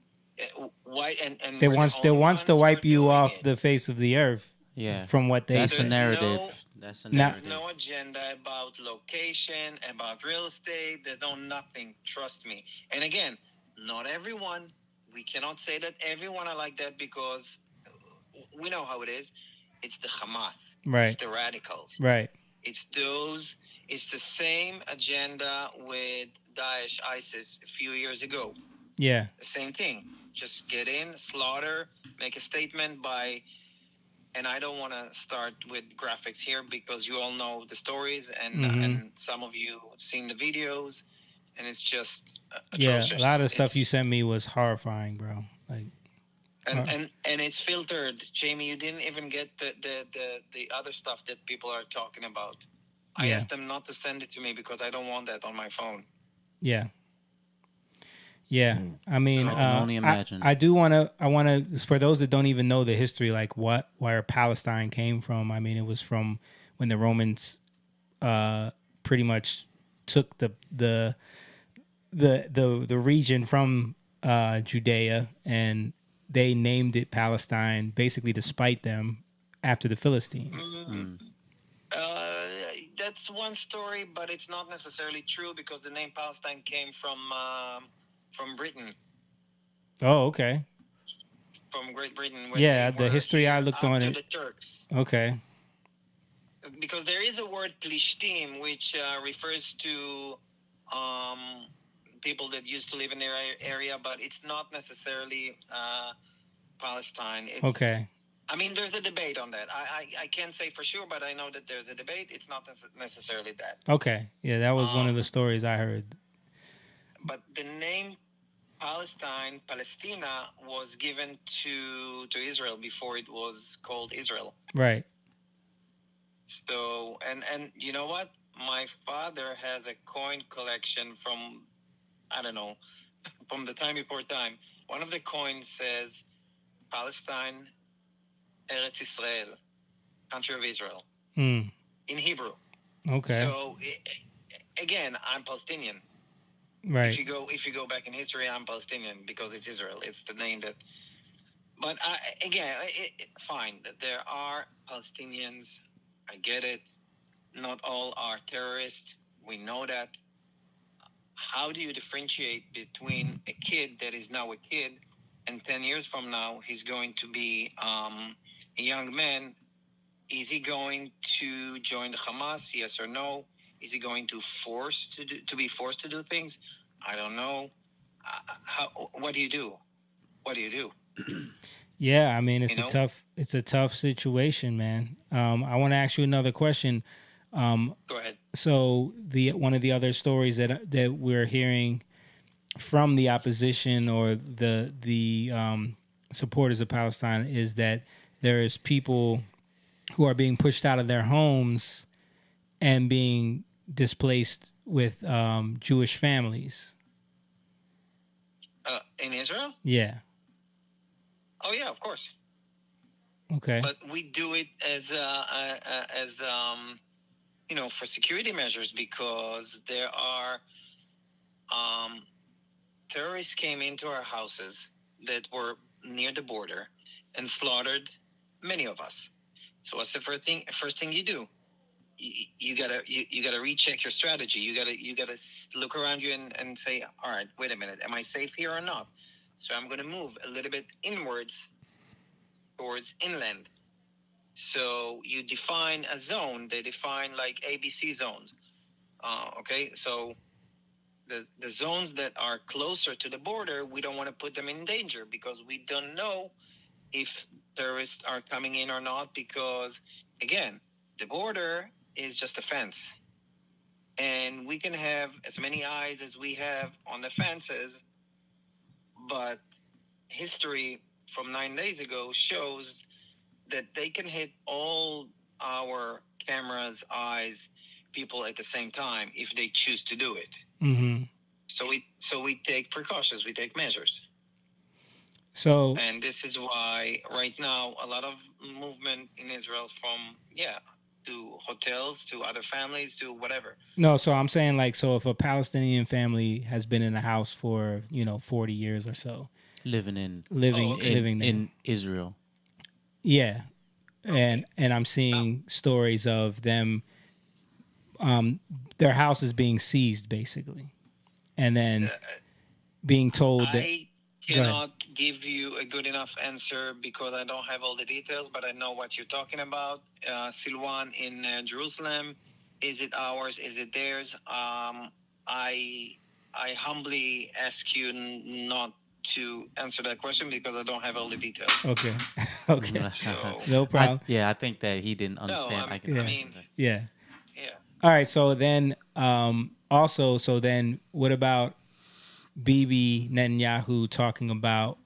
Why and they wants to wipe you off the face of the earth. Yeah. From what they That's say. a narrative. That's a narrative. There's no agenda about location, about real estate. There's no nothing. Trust me. And again, not everyone. We cannot say that everyone are like that because we know how it is. It's the Hamas. Right. It's the radicals. Right. It's those. It's the same agenda with Daesh, ISIS a few years ago. Yeah. The same thing. Just get in, slaughter, make a statement by. And I don't want to start with graphics here because you all know the stories and some of you seen the videos, and it's just atrocious. Yeah, a lot of stuff you sent me was horrifying, bro. Like, and it's filtered. Jamie, you didn't even get the other stuff that people are talking about. I asked them not to send it to me because I don't want that on my phone. Yeah. Yeah, I mean, I can only imagine. I want to, for those that don't even know the history, like where Palestine came from. I mean, it was from when the Romans, pretty much took the region from Judea and they named it Palestine, basically to spite them after the Philistines. Mm-hmm. That's one story, but it's not necessarily true because the name Palestine came from Britain. Oh, okay. From Great Britain. Yeah, the history I looked on it. The Turks. Okay. Because there is a word Plishtim, which refers to people that used to live in their area, but it's not necessarily Palestine. It's, okay. I mean, there's a debate on that. I can't say for sure, but I know that there's a debate. It's not necessarily that. Okay. Yeah, that was one of the stories I heard. But the name Palestina was given to Israel before it was called Israel. Right. So, and you know what? My father has a coin collection from, I don't know, from the time before time. One of the coins says Palestine, Eretz Israel, country of Israel, in Hebrew. Okay. So, again, I'm Palestinian. Right. If you go back in history, I'm Palestinian because it's Israel. It's the name that. But again, fine. There are Palestinians. I get it. Not all are terrorists. We know that. How do you differentiate between a kid that is now a kid, and 10 years from now he's going to be a young man? Is he going to join the Hamas? Yes or no? Is he going to be forced to do things? I don't know. What do you do? What do you do? Yeah, I mean it's a tough situation, man. I want to ask you another question. Go ahead. So one of the other stories that we're hearing from the opposition or the supporters of Palestine is that there is people who are being pushed out of their homes and being displaced with Jewish families. In Israel? Yeah. Oh yeah, of course. Okay. But we do it as for security measures because there are terrorists came into our houses that were near the border and slaughtered many of us. So what's the first thing you do? You gotta recheck your strategy. You gotta look around you and say, all right, wait a minute, am I safe here or not? So I'm gonna move a little bit inwards towards inland. So you define a zone. They define like ABC zones. Okay, so the zones that are closer to the border, we don't want to put them in danger because we don't know if terrorists are coming in or not, because again, the border is just a fence, and we can have as many eyes as we have on the fences, but history from 9 days ago shows that they can hit all our cameras, eyes, people at the same time if they choose to do it. Mm-hmm. So we take precautions, we take measures. So, and this is why right now a lot of movement in Israel from to hotels, to other families, to whatever. No, so I'm saying, like, so if a Palestinian family has been in a house for 40 years or so, living there in Israel, yeah, and I'm seeing stories of them, their house is being seized basically, and then being told that I cannot give you a good enough answer because I don't have all the details, but I know what you're talking about. Silwan in Jerusalem, is it ours? Is it theirs? I humbly ask you not to answer that question because I don't have all the details. Okay. Okay. So, no problem. I think that he didn't understand. Yeah. All right. So then, also, so then, what about Bibi Netanyahu talking about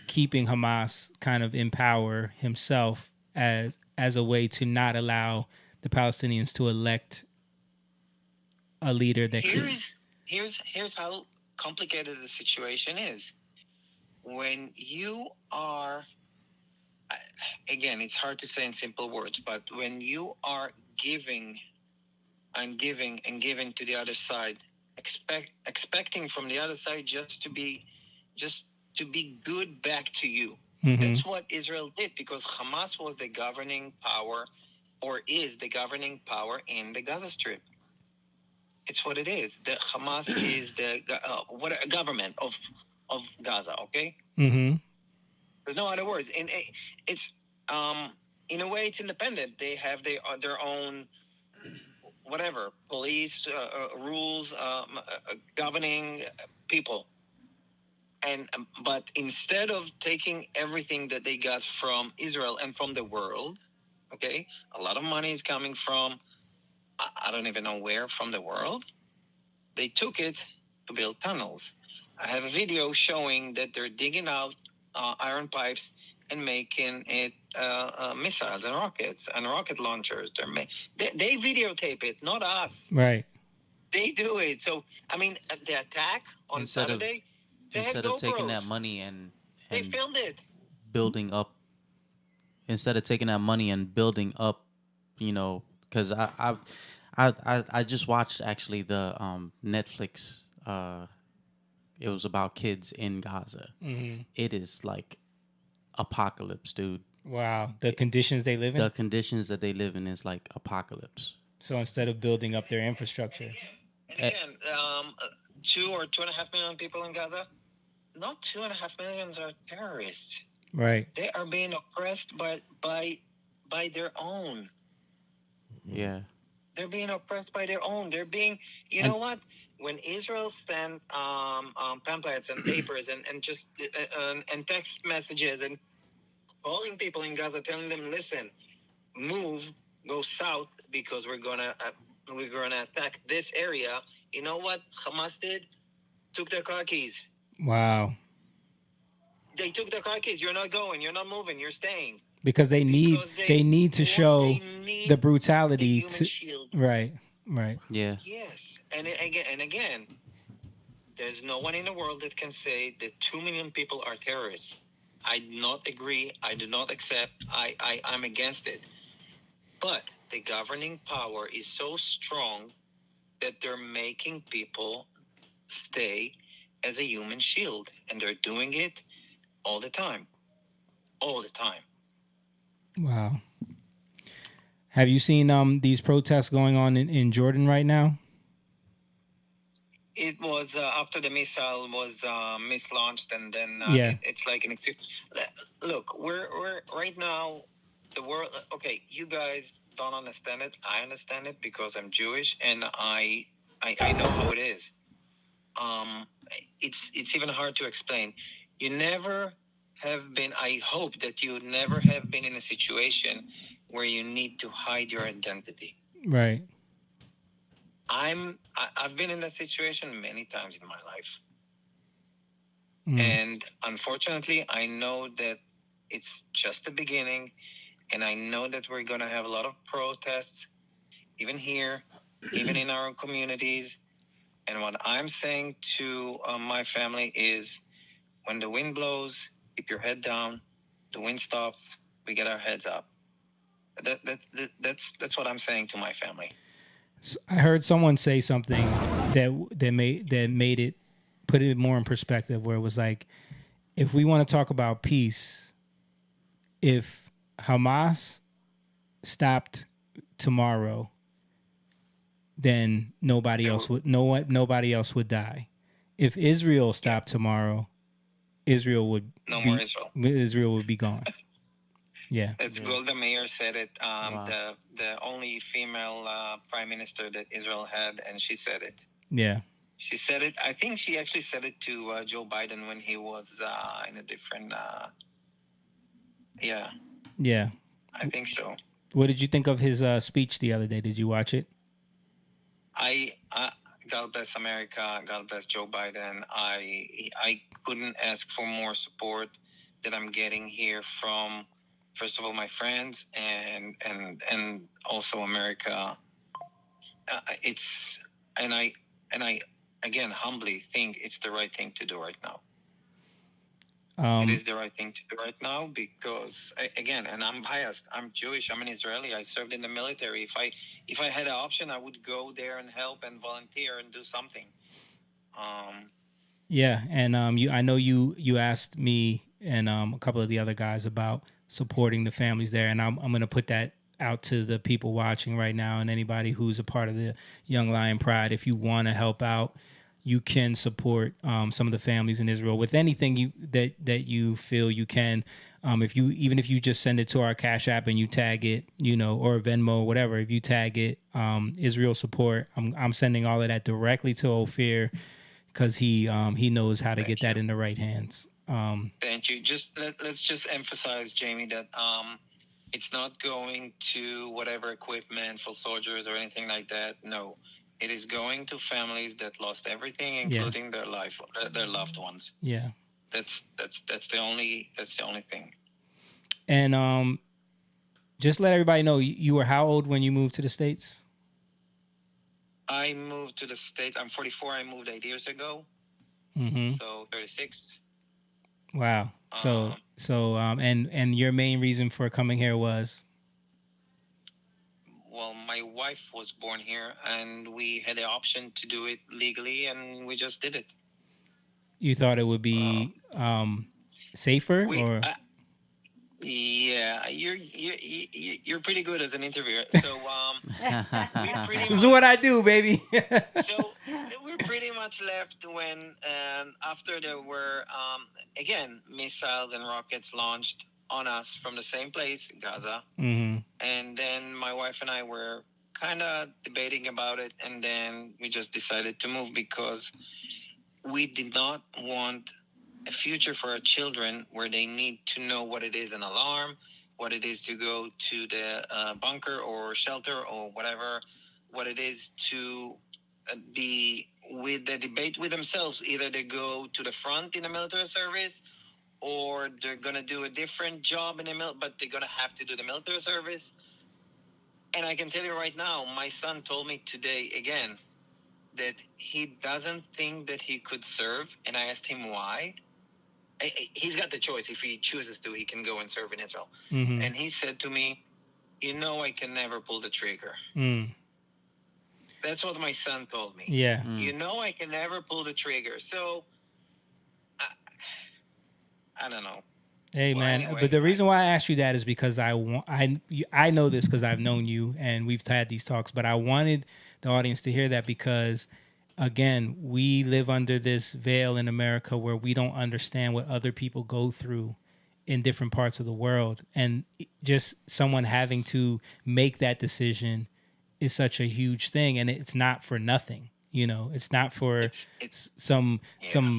keeping Hamas kind of in power himself as a way to not allow the Palestinians to elect a leader that here's how complicated the situation is. When you are, again, it's hard to say in simple words, but when you are giving and giving and giving to the other side, expecting from the other side just to be good back to you. Mm-hmm. That's what Israel did, because Hamas was the governing power, or is the governing power in the Gaza Strip. It's what it is. The Hamas is the government of Gaza. Okay. Mm-hmm. There's no other words. And it's in a way it's independent. They have their own whatever police rules governing people. And but instead of taking everything that they got from Israel and from the world, okay, a lot of money is coming from I don't even know where from the world. They took it to build tunnels. I have a video showing that they're digging out iron pipes and making it missiles and rockets and rocket launchers. They videotape it, not us. Right. They do it. So I mean, the attack on Saturday. Instead of taking that money and they filmed it, building up. Instead of taking that money and building up, because I just watched actually the Netflix. It was about kids in Gaza. Mm-hmm. It is like apocalypse, dude. Wow, the conditions they live in. The conditions that they live in is like apocalypse. So instead of building up their infrastructure, and again, 2 or 2.5 million people in Gaza. Not 2.5 million are terrorists. Right. They are being oppressed by their own. Yeah. They're being oppressed by their own. They're being, you know what? When Israel sent pamphlets and papers and just and text messages and calling people in Gaza, telling them, listen, move, go south because we're gonna attack this area. You know what Hamas did? Took their car keys. Wow. They took their car keys. You're not going. You're not moving. You're staying. Because they need to show the brutality to shield. Right. Yeah. Yes. And again, there's no one in the world that can say that 2 million people are terrorists. I do not agree. I do not accept. I'm against it. But the governing power is so strong that they're making people stay as a human shield, and they're doing it all the time. Wow. Have you seen these protests going on in Jordan right now? It was after the missile was mislaunched, and then it's like an excuse. Look, we're right now, the world. Okay, you guys don't understand it. I understand it because I'm Jewish, and I know how it is. It's even hard to explain. You never I hope that you never have been in a situation where you need to hide your identity. Right. I've been in that situation many times in my life. And unfortunately, I know that it's just the beginning, and I know that we're going to have a lot of protests, even here, even in our communities. And what I'm saying to my family is, when the wind blows, keep your head down. The wind stops, we get our heads up. That's what I'm saying to my family. I heard someone say something that made it, put it more in perspective, where it was like, if we want to talk about peace, if Hamas stopped tomorrow, then nobody else would die. If Israel stopped tomorrow, Israel would be gone. Yeah, it's Golda Meir said it. The only female prime minister that Israel had, and she said it. Yeah, she said it. I think she actually said it to Joe Biden when he was in a different. Yeah. I think so. What did you think of his speech the other day? Did you watch it? God bless America. God bless Joe Biden. I couldn't ask for more support that I'm getting here from, first of all, my friends and also America. I again humbly think it's the right thing to do right now. It is the right thing to do right now because, again, and I'm biased. I'm Jewish. I'm an Israeli. I served in the military. If I had an option, I would go there and help and volunteer and do something. Yeah, and I know you asked me and a couple of the other guys about supporting the families there, and I'm going to put that out to the people watching right now and anybody who's a part of the Young Lion Pride. If you want to help out, you can support some of the families in Israel with anything that you feel you can. If you just send it to our Cash App and you tag it, or Venmo, whatever. If you tag it, Israel support, I'm sending all of that directly to Ophir because he knows how to get that in the right hands. Thank you. Let's just emphasize, Jamie, that it's not going to whatever equipment for soldiers or anything like that. No. It is going to families that lost everything, including their loved ones. Yeah, that's the only thing. And just let everybody know, you were how old when you moved to the States? I moved to the States. I'm 44. I moved 8 years ago. So 36. Wow. And your main reason for coming here was? Well, my wife was born here, and we had the option to do it legally, and we just did it. You thought it would be safer, or? Yeah, you're pretty good as an interviewer. So this is what I do, baby. So we're pretty much left when after there were again missiles and rockets launched on us from the same place, Gaza. And then my wife and I were kind of debating about it, and then we just decided to move because we did not want a future for our children where they need to know what it is an alarm, what it is to go to the bunker or shelter or whatever, what it is to be with the debate with themselves. Either they go to the front in the military service, or they're going to do a different job in the but they're going to have to do the military service. And I can tell you right now, my son told me today again that he doesn't think that he could serve. And I asked him why. He's got the choice. If he chooses to, he can go and serve in Israel. And he said to me, I can never pull the trigger. That's what my son told me. Yeah. I can never pull the trigger. So I don't know. Hey, man, anyway, but the reason why I asked you that is because I know this because I've known you and we've had these talks, but I wanted the audience to hear that because, again, we live under this veil in America where we don't understand what other people go through in different parts of the world. And just someone having to make that decision is such a huge thing, and it's not for nothing. It's not for some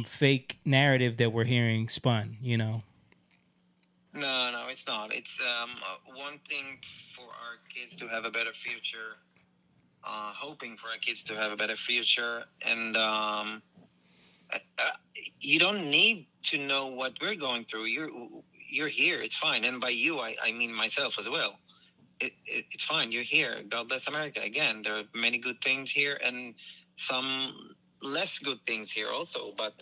fake narrative that we're hearing spun, No, it's not. It's one thing for our kids to have a better future. Hoping for our kids to have a better future, and you don't need to know what we're going through. You're here. It's fine. And by you, I mean myself as well. It's fine. You're here. God bless America. Again, there are many good things here and some less good things here also. But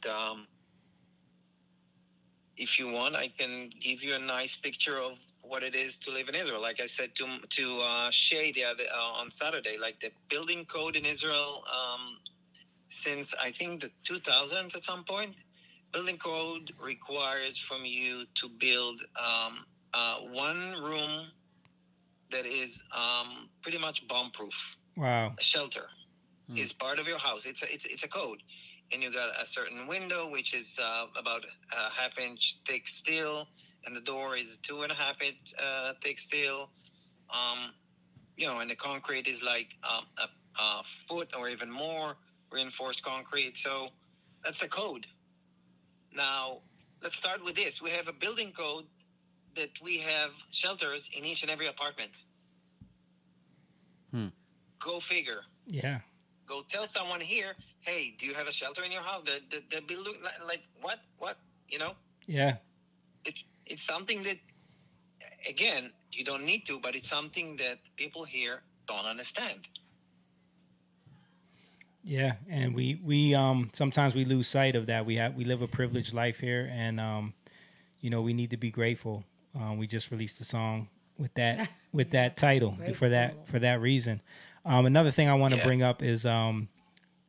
if you want, I can give you a nice picture of what it is to live in Israel. Like I said to Shay the other on Saturday, like the building code in Israel. Since I think the 2000s at some point, building code requires from you to build one room that is pretty much bomb-proof. Wow. A shelter is part of your house. It's a code. And you got a certain window, which is about a half-inch thick steel, and the door is 2.5-inch thick steel. And the concrete is like a foot or even more reinforced concrete. So that's the code. Now, let's start with this. We have a building code that we have shelters in each and every apartment. Go figure. Yeah. Go tell someone here, hey, do you have a shelter in your house? They'll be looking like what? Yeah. It's something that, again, you don't need to, but it's something that people here don't understand. Yeah, and we sometimes we lose sight of that. We live a privileged life here, and we need to be grateful. We just released a song with that title for that reason. Another thing I want to bring up is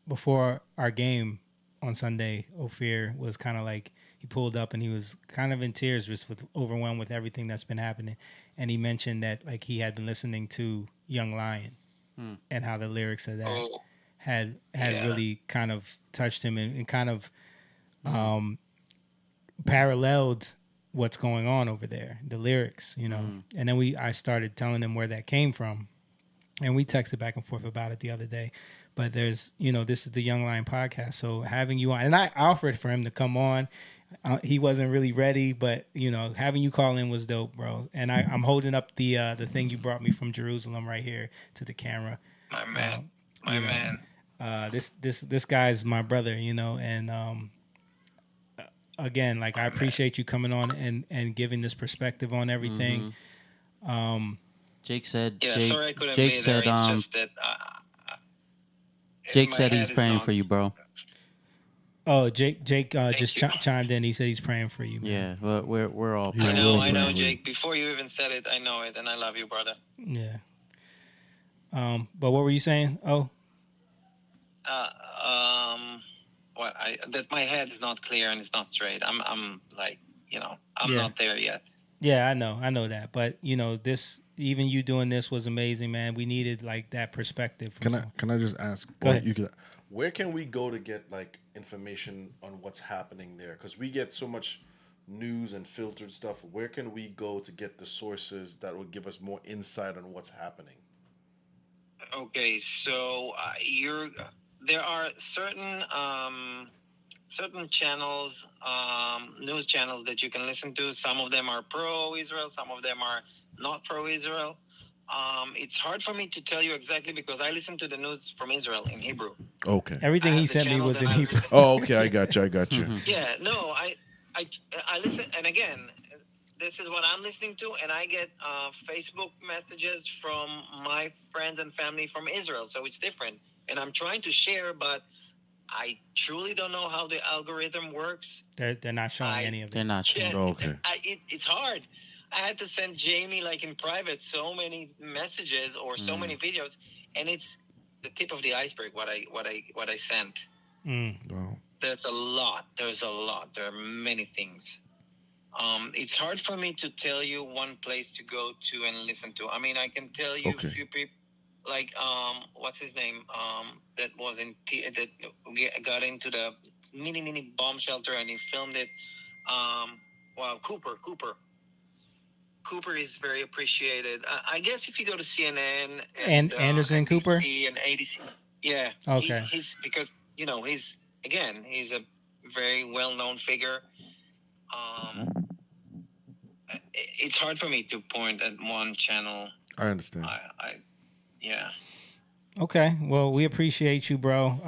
before our game on Sunday, Ophir was kind of like, he pulled up and he was kind of in tears, just overwhelmed with everything that's been happening, and he mentioned that like he had been listening to Young Lion and how the lyrics of that had really kind of touched him and kind of paralleled what's going on over there, the lyrics, And then I started telling him where that came from, and we texted back and forth about it the other day. But there's, this is the Young Lion podcast, so having you on, and I offered for him to come on. He wasn't really ready, but having you call in was dope, bro. And I'm holding up the thing you brought me from Jerusalem right here to the camera. My man, man. This guy's my brother, and again, like I appreciate you coming on and giving this perspective on everything. Jake said. Yeah, sorry I couldn't be there. It's just that. Jake said he's praying for you, bro. Oh, Jake just chimed in. He said he's praying for you, man. Yeah, we're all praying. I know, Jake. Before you even said it, I know it, and I love you, brother. Yeah. But what were you saying? Oh. That my head is not clear and it's not straight. I'm like, I'm not there yet. Yeah, I know that. But this, even you doing this was amazing, man. We needed like that perspective. Can I just ask? Go ahead. Where can we go to get like information on what's happening there? Because we get so much news and filtered stuff. Where can we go to get the sources that will give us more insight on what's happening? Okay, so there are certain channels, news channels that you can listen to. Some of them are pro-Israel, some of them are not pro-Israel. It's hard for me to tell you exactly because I listen to the news from Israel in Hebrew. Okay. Everything he sent me was in Hebrew. Oh, okay. I got you. Yeah, no, I listen, and again, this is what I'm listening to, and I get Facebook messages from my friends and family from Israel, so it's different. And I'm trying to share, but I truly don't know how the algorithm works. They're not showing any of it. They're not showing. Oh, okay. It's hard. I had to send Jamie, like in private, so many messages or so many videos, and it's the tip of the iceberg. What I sent. Wow. There's a lot. There are many things. It's hard for me to tell you one place to go to and listen to. I mean, I can tell you a few people, like what's his name? That was that got into the mini bomb shelter and he filmed it. Cooper is very appreciated. I guess if you go to CNN and Anderson NBC Cooper and ADC, yeah, okay, he's because he's a very well-known figure. it's hard for me to point at one channel. I understand. Yeah. Okay, well, we appreciate you, bro.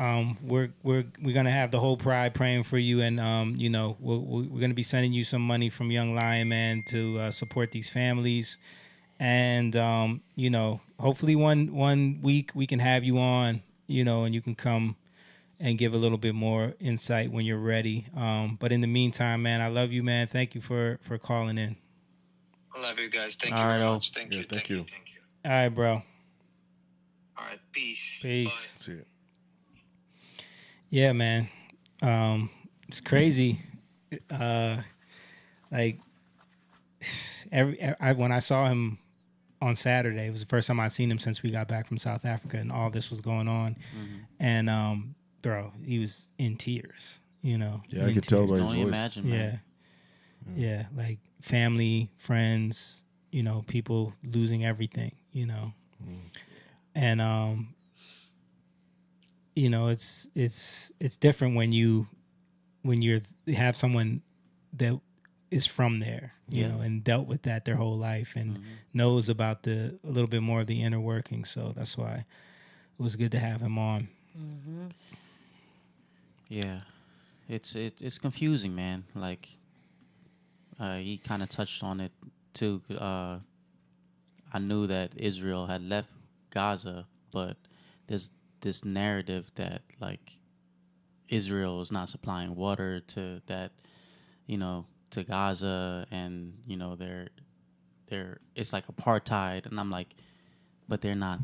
We're gonna have the whole Pride praying for you, and you know, we're gonna be sending you some money from Young Lion, man, to support these families, and you know, hopefully one week we can have you on, you know, and you can come and give a little bit more insight when you're ready. But in the meantime, man, I love you, man. Thank you for calling in. I love you guys. Thank you very much. Thank you. Thank you. All right, bro. All right, peace. Peace. Bye. See it. Yeah, man. It's crazy. Like when I saw him on Saturday, it was the first time I'd seen him since we got back from South Africa and all this was going on. Mm-hmm. And bro, he was in tears. You know. Yeah, I could tell by his voice. Imagine, man. Yeah, like family, friends, you know, people losing everything, you know. Mm. And you know, it's different when you have someone that is from there, you know, and dealt with that their whole life and knows about a little bit more of the inner working. So that's why it was good to have him on. Mm-hmm. Yeah, it's confusing, man. Like he kind of touched on it too. I knew that Israel had left Gaza, but there's this narrative that like Israel is not supplying water to that, you know, to Gaza, and you know they're it's like apartheid, and I'm like, but they're not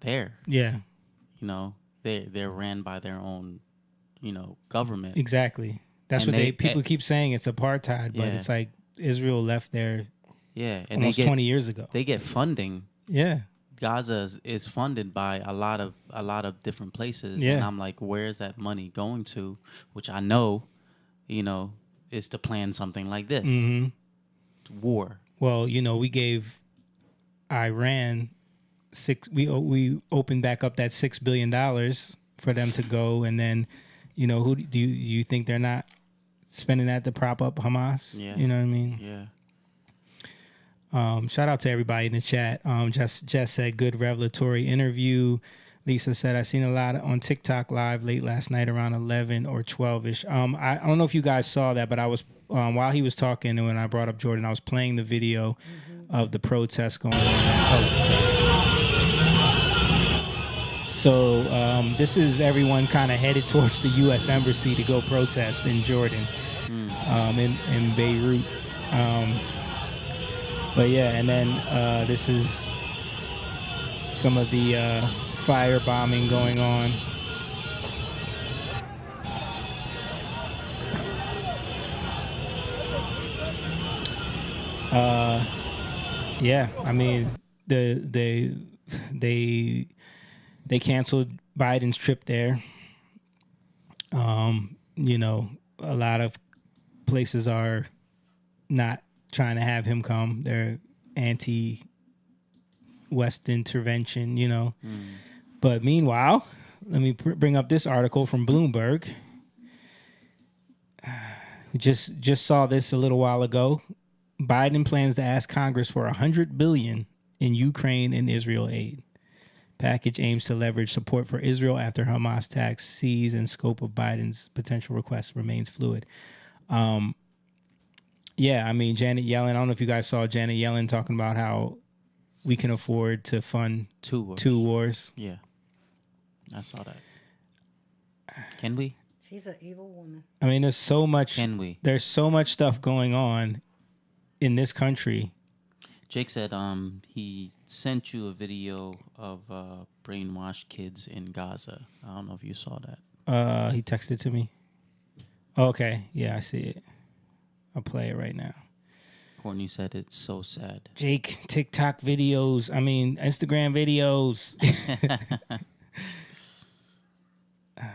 there. Yeah, you know, they're ran by their own, you know, government. Exactly. That's and what people keep saying, it's apartheid, but it's like Israel left there. Yeah, and almost 20 years ago. They get funding. Yeah. Gaza is funded by a lot of different places, and I'm like, where's that money going to? Which I know, you know, is to plan something like this, war. Well, you know, we gave Iran we opened back up that $6 billion for them to go, and then, you know, who do you think they're not spending that to prop up Hamas? Yeah, you know what I mean? Yeah. Shout out to everybody in the chat. Jess said, good revelatory interview. Lisa said, I seen a lot on TikTok live late last night around 11 or 12-ish. I don't know if you guys saw that, but I was, while he was talking and when I brought up Jordan, I was playing the video of the protest going on. So this is everyone kind of headed towards the U.S. Embassy to go protest in Jordan, in Beirut. But yeah, and then this is some of the fire bombing going on. Yeah, I mean they canceled Biden's trip there. You know, a lot of places are not trying to have him come. They're anti-West intervention, you know. But meanwhile, let me bring up this article from Bloomberg. We just saw this a little while ago. Biden plans to ask Congress for $100 billion in Ukraine and Israel aid. Package aims to leverage support for Israel after Hamas attacks cease and scope of Biden's potential request remains fluid. Yeah, I mean, Janet Yellen, I don't know if you guys saw Janet Yellen talking about how we can afford to fund two wars. Yeah, I saw that. Can we? She's an evil woman. I mean, there's so much. Can we? There's so much stuff going on in this country. Jake said he sent you a video of brainwashed kids in Gaza. I don't know if you saw that. He texted to me. Okay, yeah, I see it. I'll play it right now. Courtney said it's so sad. Jake, TikTok videos. I mean, Instagram videos.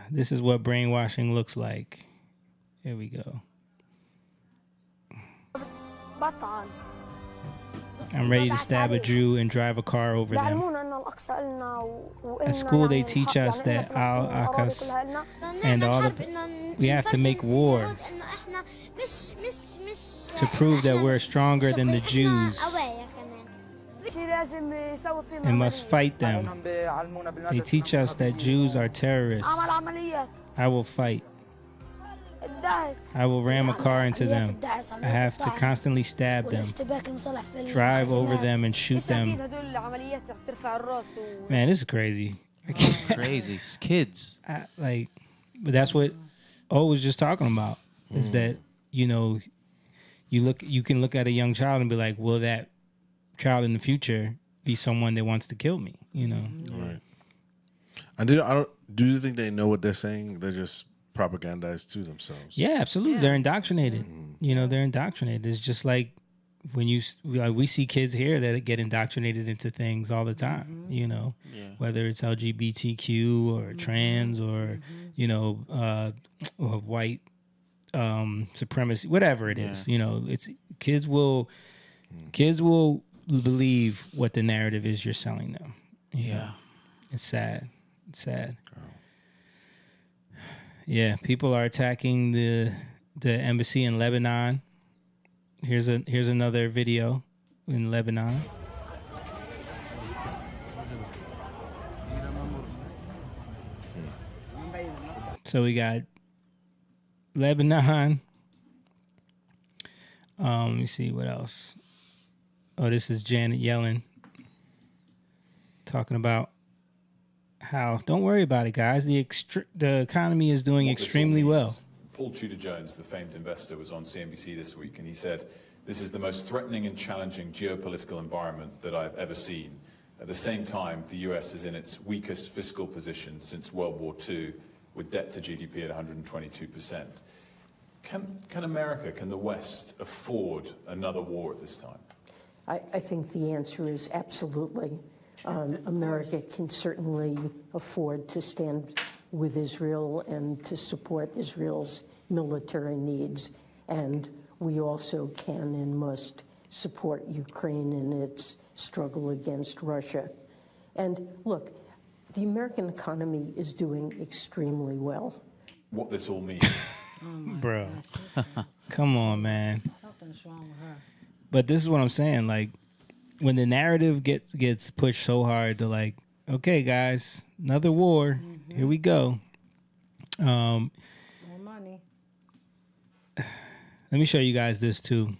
This is what brainwashing looks like. Here we go. I'm ready to stab a Jew and drive a car over them. At school, they teach us that al-Aqsa and all we have to make war to prove that we're stronger than the Jews and must fight them. They teach us that Jews are terrorists. I will fight. I will ram a car into them. I have to constantly stab them, drive over them, and shoot them. Man, this is crazy. Crazy. It's kids. But that's what O was just talking about, is that, you know, you can look at a young child and be like, will that child in the future be someone that wants to kill me, you know? Right. And do you think they know what they're saying? They're just propagandized to themselves. Yeah, absolutely. Yeah. They're indoctrinated. You know, they're indoctrinated. It's just like when we see kids here that get indoctrinated into things all the time, you know, whether it's LGBTQ or trans or, you know, white supremacy, whatever it is, you know, it's kids will believe what the narrative is you're selling them. Yeah. It's sad. It's sad. Yeah, people are attacking the embassy in Lebanon. Here's another video in Lebanon. So we got Lebanon. Let me see what else. Oh, this is Janet Yellen talking about how, don't worry about it, guys. The economy is doing extremely well. Paul Tudor-Jones, the famed investor, was on CNBC this week, and he said, "This is the most threatening and challenging geopolitical environment that I've ever seen. At the same time, the US is in its weakest fiscal position since World War II, with debt to GDP at 122%. Can America, can the West afford another war at this time?" I think the answer is absolutely. America can certainly afford to stand with Israel and to support Israel's military needs. And we also can and must support Ukraine in its struggle against Russia. And look, the American economy is doing extremely well. What this all means. Bro, come on, man. Something's wrong with her. But this is what I'm saying. Like, when the narrative gets pushed so hard to, like, okay, guys, another war. Here we go. More money. Let me show you guys this too.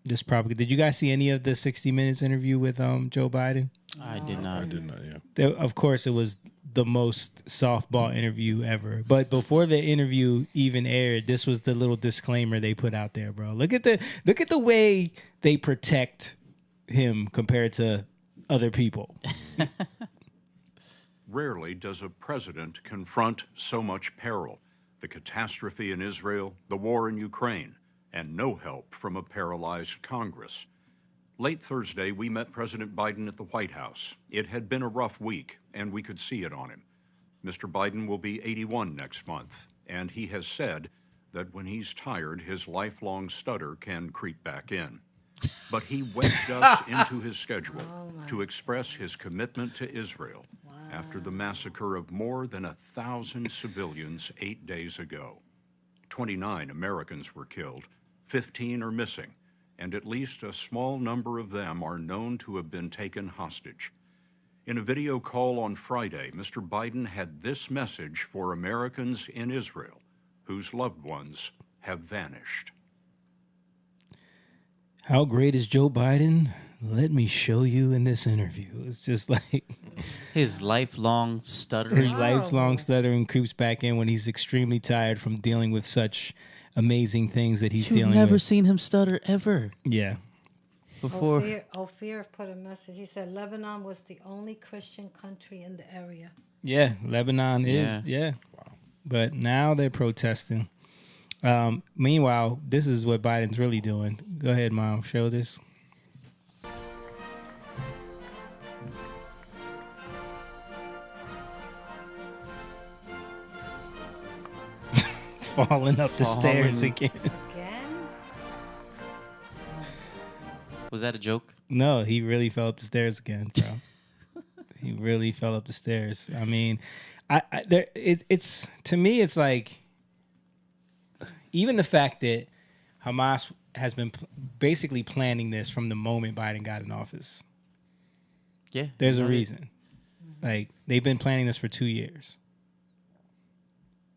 This probably. Did you guys see any of the 60 Minutes interview with Joe Biden? I did not. I did not. Yeah. Of course, it was the most softball interview ever. But before the interview even aired, this was the little disclaimer they put out there, bro. Look at the way they protect him compared to other people. Rarely does a president confront so much peril: the catastrophe in Israel, the war in Ukraine, and no help from a paralyzed Congress. Late Thursday, we met President Biden at the White House. It had been a rough week, and we could see it on him. Mr. Biden will be 81 next month, and he has said that when he's tired, his lifelong stutter can creep back in. But he wedged us into his schedule to express his commitment to Israel after the massacre of more than 1,000 civilians 8 days ago. 29 Americans were killed, 15 are missing, and at least a small number of them are known to have been taken hostage. In a video call on Friday, Mr. Biden had this message for Americans in Israel whose loved ones have vanished. How great is Joe Biden? Let me show you in this interview. It's just like his lifelong stuttering. His lifelong stuttering creeps back in when he's extremely tired from dealing with such amazing things that he's dealing with. You've never seen him stutter ever. Yeah. Before. Ophir put a message. He said Lebanon was the only Christian country in the area. Yeah, Lebanon is. Yeah. Wow. But now they're protesting. Meanwhile, this is what Biden's really doing. Go ahead, Mom. Show this. Falling up the stairs again. Was that a joke? No, he really fell up the stairs again, bro. He really fell up the stairs. I mean, it's to me, it's like even the fact that Hamas has been basically planning this from the moment Biden got in office. Yeah, there's a reason. Like they've been planning this for 2 years.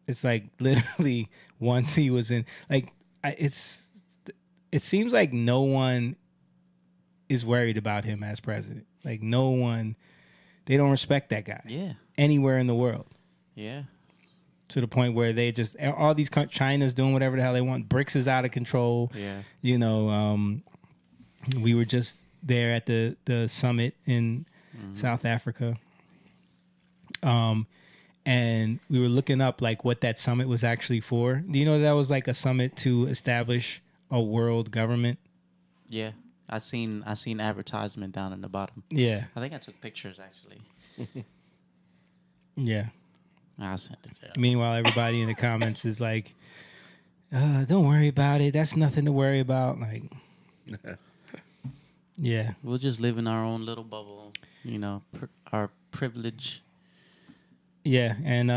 It's like literally once he was in, like it seems like no one is worried about him as president. Like no one. They don't respect that guy. Yeah. Anywhere in the world. Yeah. To the point where they just all these China's doing whatever the hell they want. BRICS is out of control. Yeah. You know, we were just there at the summit in South Africa. And we were looking up like what that summit was actually for. Do you know that was like a summit to establish a world government? Yeah. I seen advertisement down in the bottom. Yeah. I think I took pictures actually. Yeah. I'll send it to you. Meanwhile, everybody in the comments is like, don't worry about it. That's nothing to worry about. Like, yeah. We'll just live in our own little bubble, you know, our privilege. Yeah, and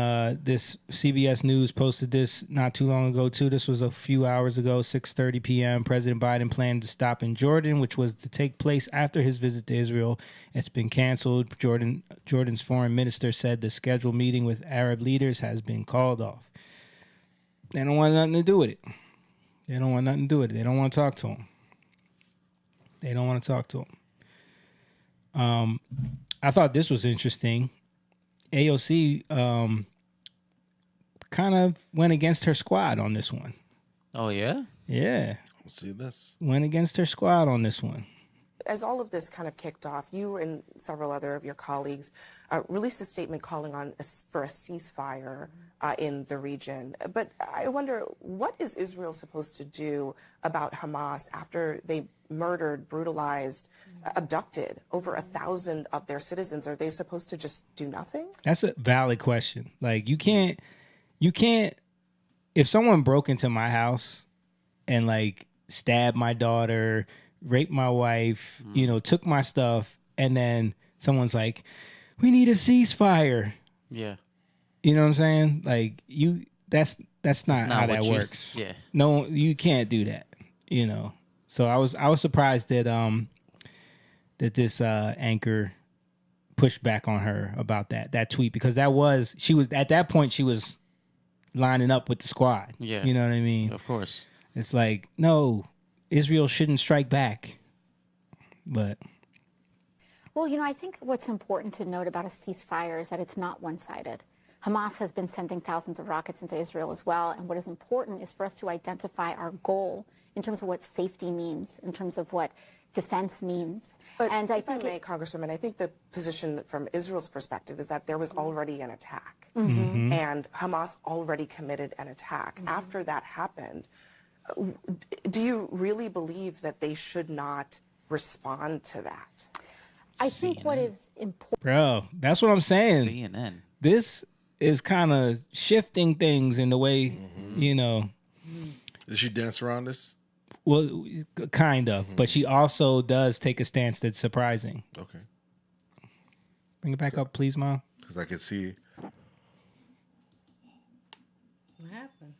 this CBS News posted this not too long ago, too. This was a few hours ago, 6:30 p.m. President Biden planned to stop in Jordan, which was to take place after his visit to Israel. It's been canceled. Jordan's foreign minister said the scheduled meeting with Arab leaders has been called off. They don't want nothing to do with it. They don't want nothing to do with it. They don't want to talk to him. They don't want to talk to him. I thought this was interesting. AOC kind of went against her squad on this one. Oh, yeah? Yeah. We'll see this. Went against her squad on this one. As all of this kind of kicked off, you and several other of your colleagues released a statement calling for a ceasefire in the region. But I wonder, what is Israel supposed to do about Hamas after they murdered, brutalized, abducted over 1,000 of their citizens? Are they supposed to just do nothing? That's a valid question. Like you can't, if someone broke into my house and like stabbed my daughter, raped my wife, you know, took my stuff, and then someone's like, we need a ceasefire. Yeah. You know what I'm saying? Like that's not how that works. Yeah. No, you can't do that, you know. So I was surprised that that this anchor pushed back on her about that tweet, because she was at that point she was lining up with the squad. Yeah. You know what I mean? Of course. It's like, no, Israel shouldn't strike back. But well, you know, I think what's important to note about a ceasefire is that it's not one-sided. Hamas has been sending thousands of rockets into Israel as well, and what is important is for us to identify our goal in terms of what safety means, in terms of what defense means. But and if I may, Congresswoman, I think the position from Israel's perspective is that there was already an attack, and Hamas already committed an attack. After that happened, do you really believe that they should not respond to that? I think what is important... Bro, that's what I'm saying. CNN. This is kind of shifting things in the way, you know... Did she dance around this? Well, kind of, but she also does take a stance that's surprising. Okay. Bring it back up, please, Mom. Because I could see. What happened?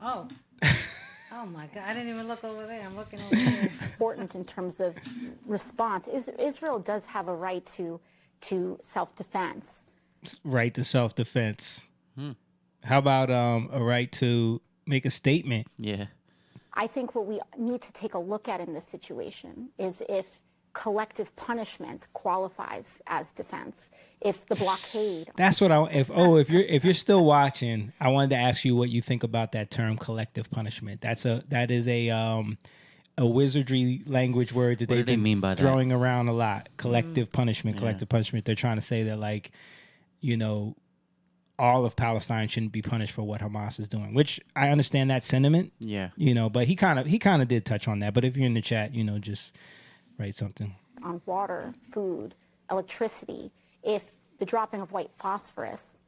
Oh. Oh my God! I didn't even look over there. I'm looking over here. Important in terms of response. Israel does have a right to self-defense. Right to self-defense. How about a right to make a statement? Yeah. I think what we need to take a look at in this situation is if collective punishment qualifies as defense. If the blockade. That's what if you're still watching, I wanted to ask you what you think about that term, collective punishment. That is a wizardry language word that they've been throwing around a lot. Collective punishment, collective punishment. They're trying to say that, like, you know, all of Palestine shouldn't be punished for what Hamas is doing, which I understand that sentiment. Yeah. You know, but he kind of did touch on that. But if you're in the chat, you know, just write something. On water, food, electricity, if the dropping of white phosphorus,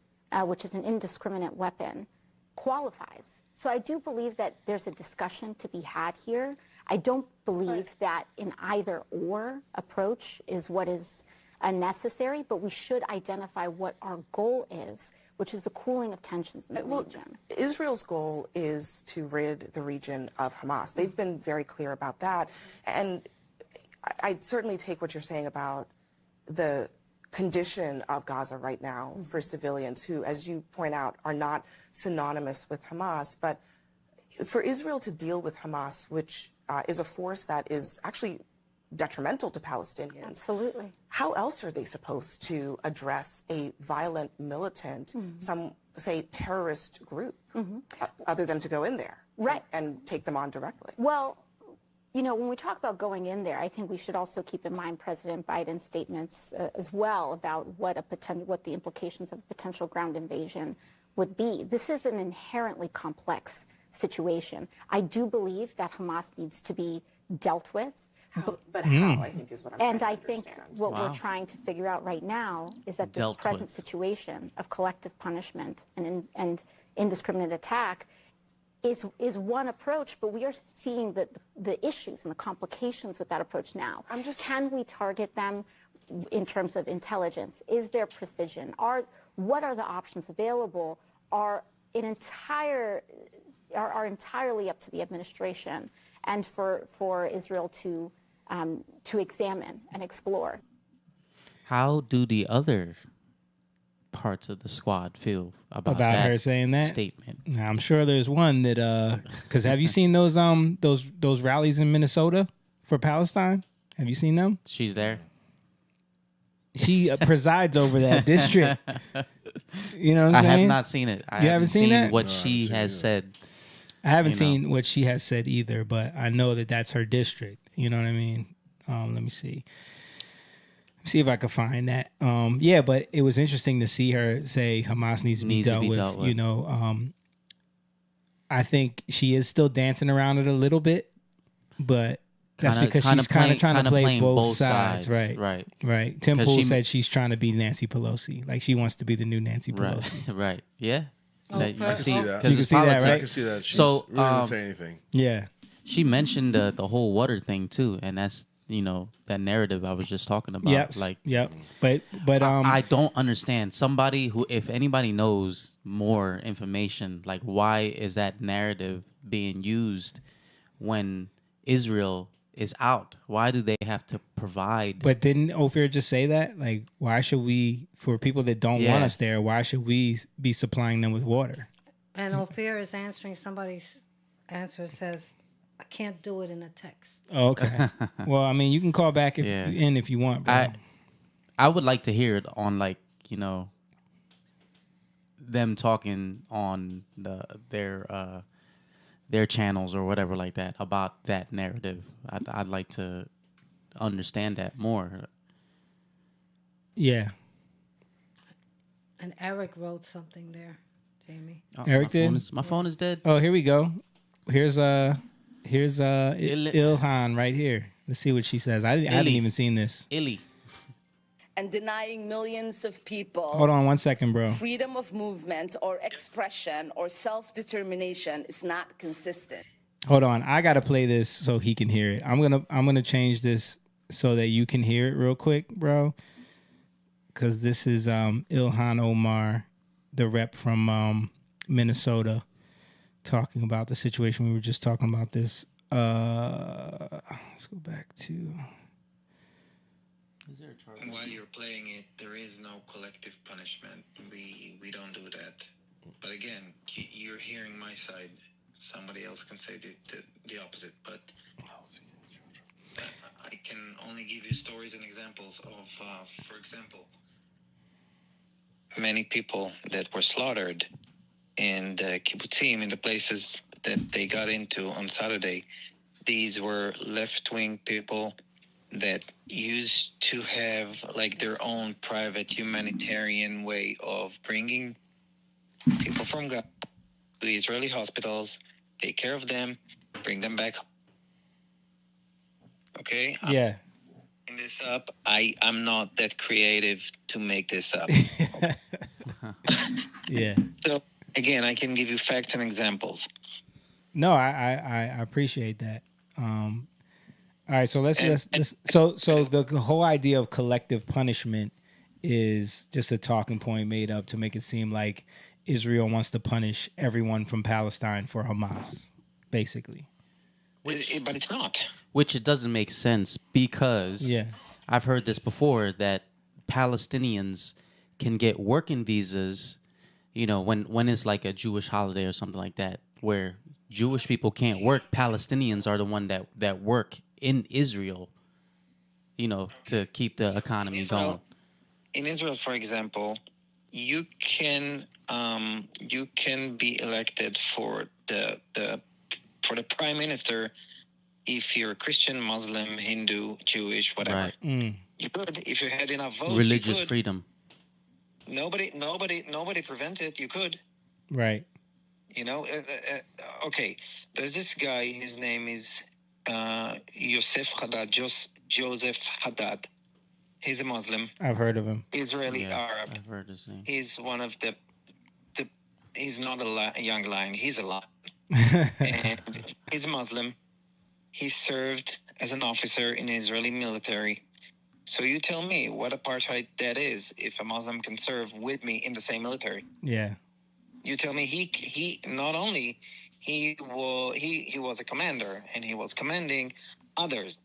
which is an indiscriminate weapon, qualifies So I do believe that there's a discussion to be had here. I don't believe that an either-or approach is what is necessary, but we should identify what our goal is, which is the cooling of tensions in the region. Israel's goal is to rid the region of Hamas. They've been very clear about that. And I certainly take what you're saying about the condition of Gaza right now for civilians who, as you point out, are not synonymous with Hamas. But for Israel to deal with Hamas, which is a force that is actually detrimental to Palestinians. Absolutely. How else are they supposed to address a violent, militant, some say terrorist group, other than to go in there and take them on directly? Well, you know, when we talk about going in there, I think we should also keep in mind President Biden's statements as well about what the implications of potential ground invasion would be. This is an inherently complex situation. I do believe that Hamas needs to be dealt with. But how, I think, is what I'm trying to understand. And I think what we're trying to figure out right now is that this present situation of collective punishment and indiscriminate attack is one approach, but we are seeing the issues and the complications with that approach now. Can we target them in terms of intelligence? Is there precision? What are the options available? Are entirely up to the administration and for Israel to examine and explore. How do the other parts of the squad feel about that her saying that statement? I'm sure there's one that because have you seen those rallies in Minnesota for Palestine? Have you seen them? She's there. She presides over that district. You know what I'm saying? I have not seen it. You haven't seen that? What she has said. I haven't seen what she has said either, but I know that that's her district. You know what I mean? Let me see. See if I can find that. Yeah, but it was interesting to see her say Hamas needs to be dealt with. You know, I think she is still dancing around it a little bit, but that's because she's kind of trying to play both sides. Right. Tim Pool said she's trying to be Nancy Pelosi. Like she wants to be the new Nancy Pelosi. Right. Yeah. I can see that. You can see that, right? I can see that. She really didn't say anything. Yeah. She mentioned the whole water thing too, and that's that narrative I was just talking about. Yep. But I don't understand. Somebody who, if anybody knows more information, like why is that narrative being used when Israel is out? Why do they have to provide? But didn't Ophir just say that? Like, why should we, for people that don't want us there, why should we be supplying them with water? And Ophir is answering somebody's answer says, I can't do it in a text. Oh, okay. Well, I mean, you can call back if you want, bro. I would like to hear it on them talking on their channels or whatever like that about that narrative. I'd like to understand that more. Yeah. And Eric wrote something there, Jamie. Eric did? My phone is dead. Oh, here we go. Here's Ilhan right here. Let's see what she says. I haven't even seen this. Illy. And denying millions of people. Hold on 1 second, bro. Freedom of movement or expression or self-determination is not consistent. Hold on, I gotta play this so he can hear it. I'm gonna change this so that you can hear it real quick, bro. Because this is Ilhan Omar, the rep from Minnesota, talking about the situation. We were just talking about this. Let's go back to. While you're playing it, there is no collective punishment. We don't do that. But again, you're hearing my side. Somebody else can say the opposite. But I can only give you stories and examples of, for example, many people that were slaughtered in the kibbutzim, in the places that they got into on Saturday. These were left-wing people that used to have like their own private humanitarian way of bringing people from Gaza to the Israeli hospitals, take care of them, bring them back. Okay? Yeah. I'm this up. I'm not that creative to make this up. Yeah. So again, I can give you facts and examples. No, I appreciate that. All right, so let's so the whole idea of collective punishment is just a talking point made up to make it seem like Israel wants to punish everyone from Palestine for Hamas, basically. But it's not. Which it doesn't make sense because I've heard this before that Palestinians can get working visas, you know, when it's like a Jewish holiday or something like that, where Jewish people can't work. Palestinians are the one that work in Israel, you know, to keep the economy going. In Israel, for example, you can be elected for the prime minister if you're a Christian, Muslim, Hindu, Jewish, whatever. Right. You could if you had enough votes. Religious freedom. Nobody prevents it. You could. Right. You know. Okay. There's this guy. His name is Yosef Haddad. Joseph Haddad. He's a Muslim. I've heard of him. Israeli Arab. I've heard his name. He's one of the he's not a young lion. He's a lion. And he's a Muslim. He served as an officer in the Israeli military. So you tell me what apartheid that is if a Muslim can serve with me in the same military. Yeah. You tell me he not only he was a commander and he was commanding others.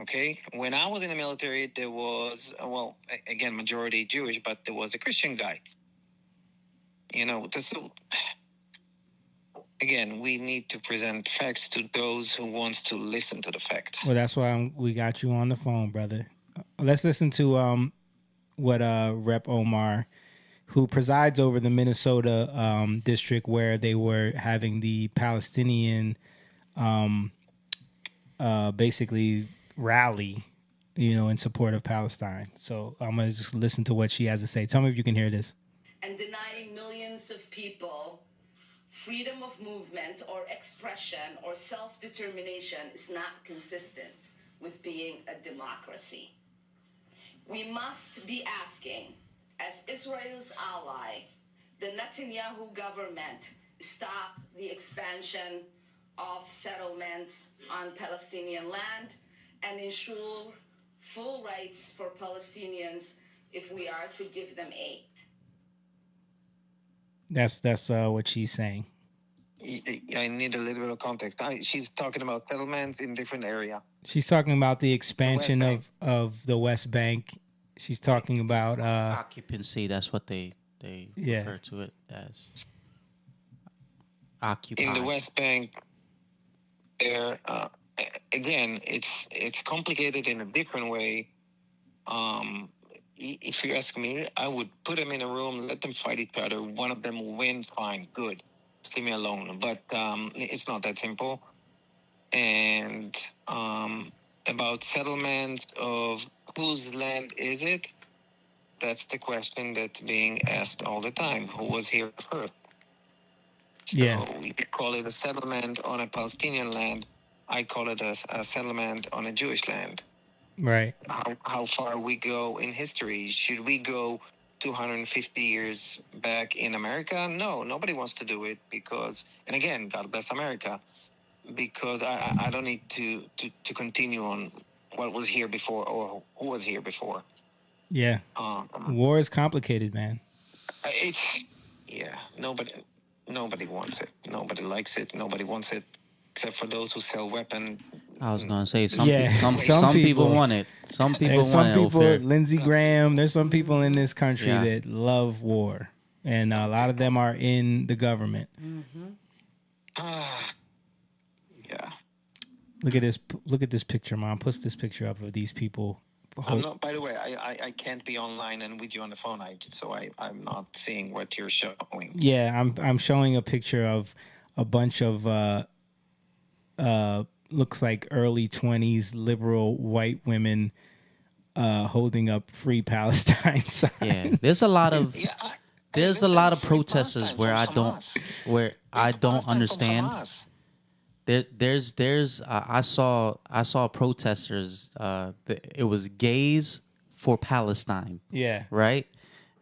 Okay? When I was in the military, there was, well, again, majority Jewish, but there was a Christian guy. You know, again, we need to present facts to those who wants to listen to the facts. Well, that's why we got you on the phone, brother. Let's listen to what Rep. Omar, who presides over the Minnesota district where they were having the Palestinian basically rally, you know, in support of Palestine. So I'm going to just listen to what she has to say. Tell me if you can hear this. And denying millions of people freedom of movement or expression or self-determination is not consistent with being a democracy. We must be asking, as Israel's ally, the Netanyahu government stop the expansion of settlements on Palestinian land and ensure full rights for Palestinians if we are to give them aid. That's what she's saying. I need a little bit of context. She's talking about settlements in different area. She's talking about the expansion of the West Bank. She's talking about occupancy. That's what they refer to it as. Occupy. In the West Bank, there again, it's complicated in a different way. If you ask me, I would put them in a room, let them fight each other. One of them will win, fine, good. Just leave me alone. But it's not that simple. And about settlement of whose land is it? That's the question that's being asked all the time. Who was here first? So we call it a settlement on a Palestinian land. I call it a settlement on a Jewish land. Right. How far we go in history? Should we go 250 years back in America? No, nobody wants to do it because, and again, God bless America, because I don't need to continue on what was here before or who was here before. Yeah. War is complicated, man. Nobody wants it. Nobody likes it. Nobody wants it, except for those who sell weapons. I was gonna say some people want it. Some people want it. Lindsey Graham. There's some people in this country that love war, and a lot of them are in the government. Yeah. Look at this picture, Mom. Post this picture up of these people. I'm not. By the way, I can't be online and with you on the phone. I'm not seeing what you're showing. Yeah, I'm showing a picture of a bunch of looks like early 20s liberal white women holding up Free Palestine signs. Yeah, there's a lot of protesters where I don't understand. I saw protesters. It was gays for Palestine. Yeah. Right.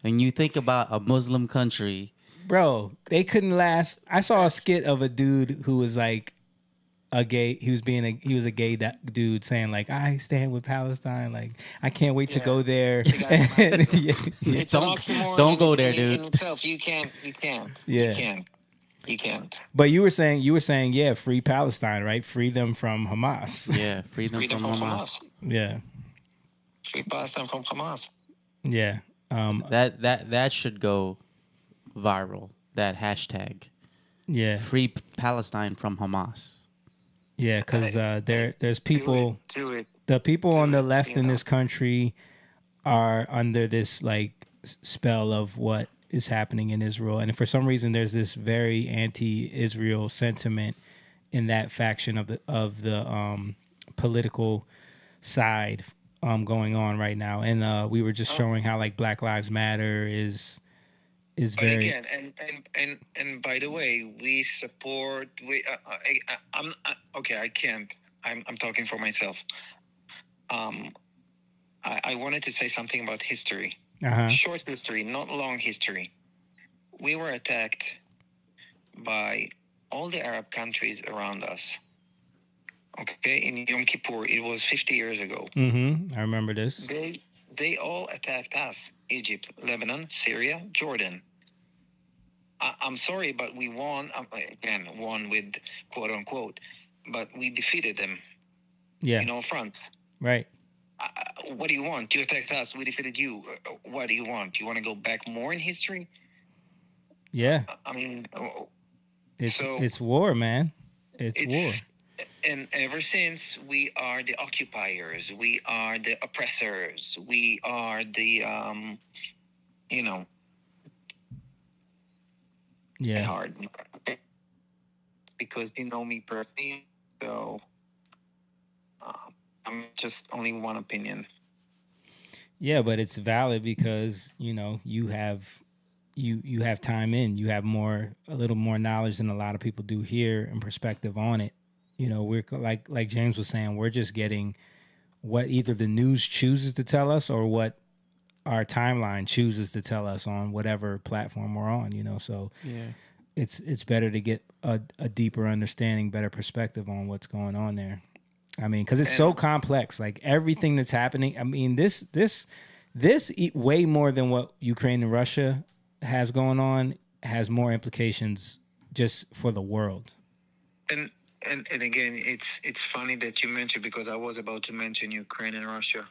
And you think about a Muslim country Bro, they couldn't last. I saw a skit of a dude who was like a gay. He was a gay dude saying like, "I stand with Palestine. Like, I can't wait to go there." It's an oxymoron. Don't go there, dude. In itself, you can't. Yeah. You can't. But you were saying, yeah, free Palestine, right? Free them from Hamas. Yeah, free them from Hamas. Yeah. Free Palestine from Hamas. Yeah. That should go viral. That hashtag. Yeah. Free Palestine from Hamas. Yeah, because there's people. Do it. The people on the left in this country are under this like spell of what is happening in Israel, and for some reason there's this very anti-Israel sentiment in that faction of the political side going on right now. And we were just showing how like Black Lives Matter is But very again, and by the way, we support. I'm okay. I can't. I'm talking for myself. I wanted to say something about history. Short history, not long history. We were attacked by all the Arab countries around us. Okay, in Yom Kippur, it was 50 years ago. I remember this. They all attacked us. Egypt, Lebanon, Syria, Jordan. I'm sorry, but we won. Again, won with quote unquote, but we defeated them. Yeah. In all fronts. Right. What do you want? You attacked us. We defeated you. What do you want? You want to go back more in history? Yeah. I mean, it's war, man. It's war. And ever since, we are the occupiers. We are the oppressors. We are the, Yeah. Hard. Because you know me personally, so I'm just only one opinion. Yeah, but it's valid because you have time in, you have a little more knowledge than a lot of people do here and perspective on it. We're like James was saying, we're just getting what either the news chooses to tell us or what our timeline chooses to tell us on whatever platform we're on. So yeah, it's better to get a deeper understanding, better perspective on what's going on there. I mean, because it's so complex. Like everything that's happening. I mean, this way more than what Ukraine and Russia has going on has more implications just for the world. And again, it's funny that you mentioned, because I was about to mention Ukraine and Russia.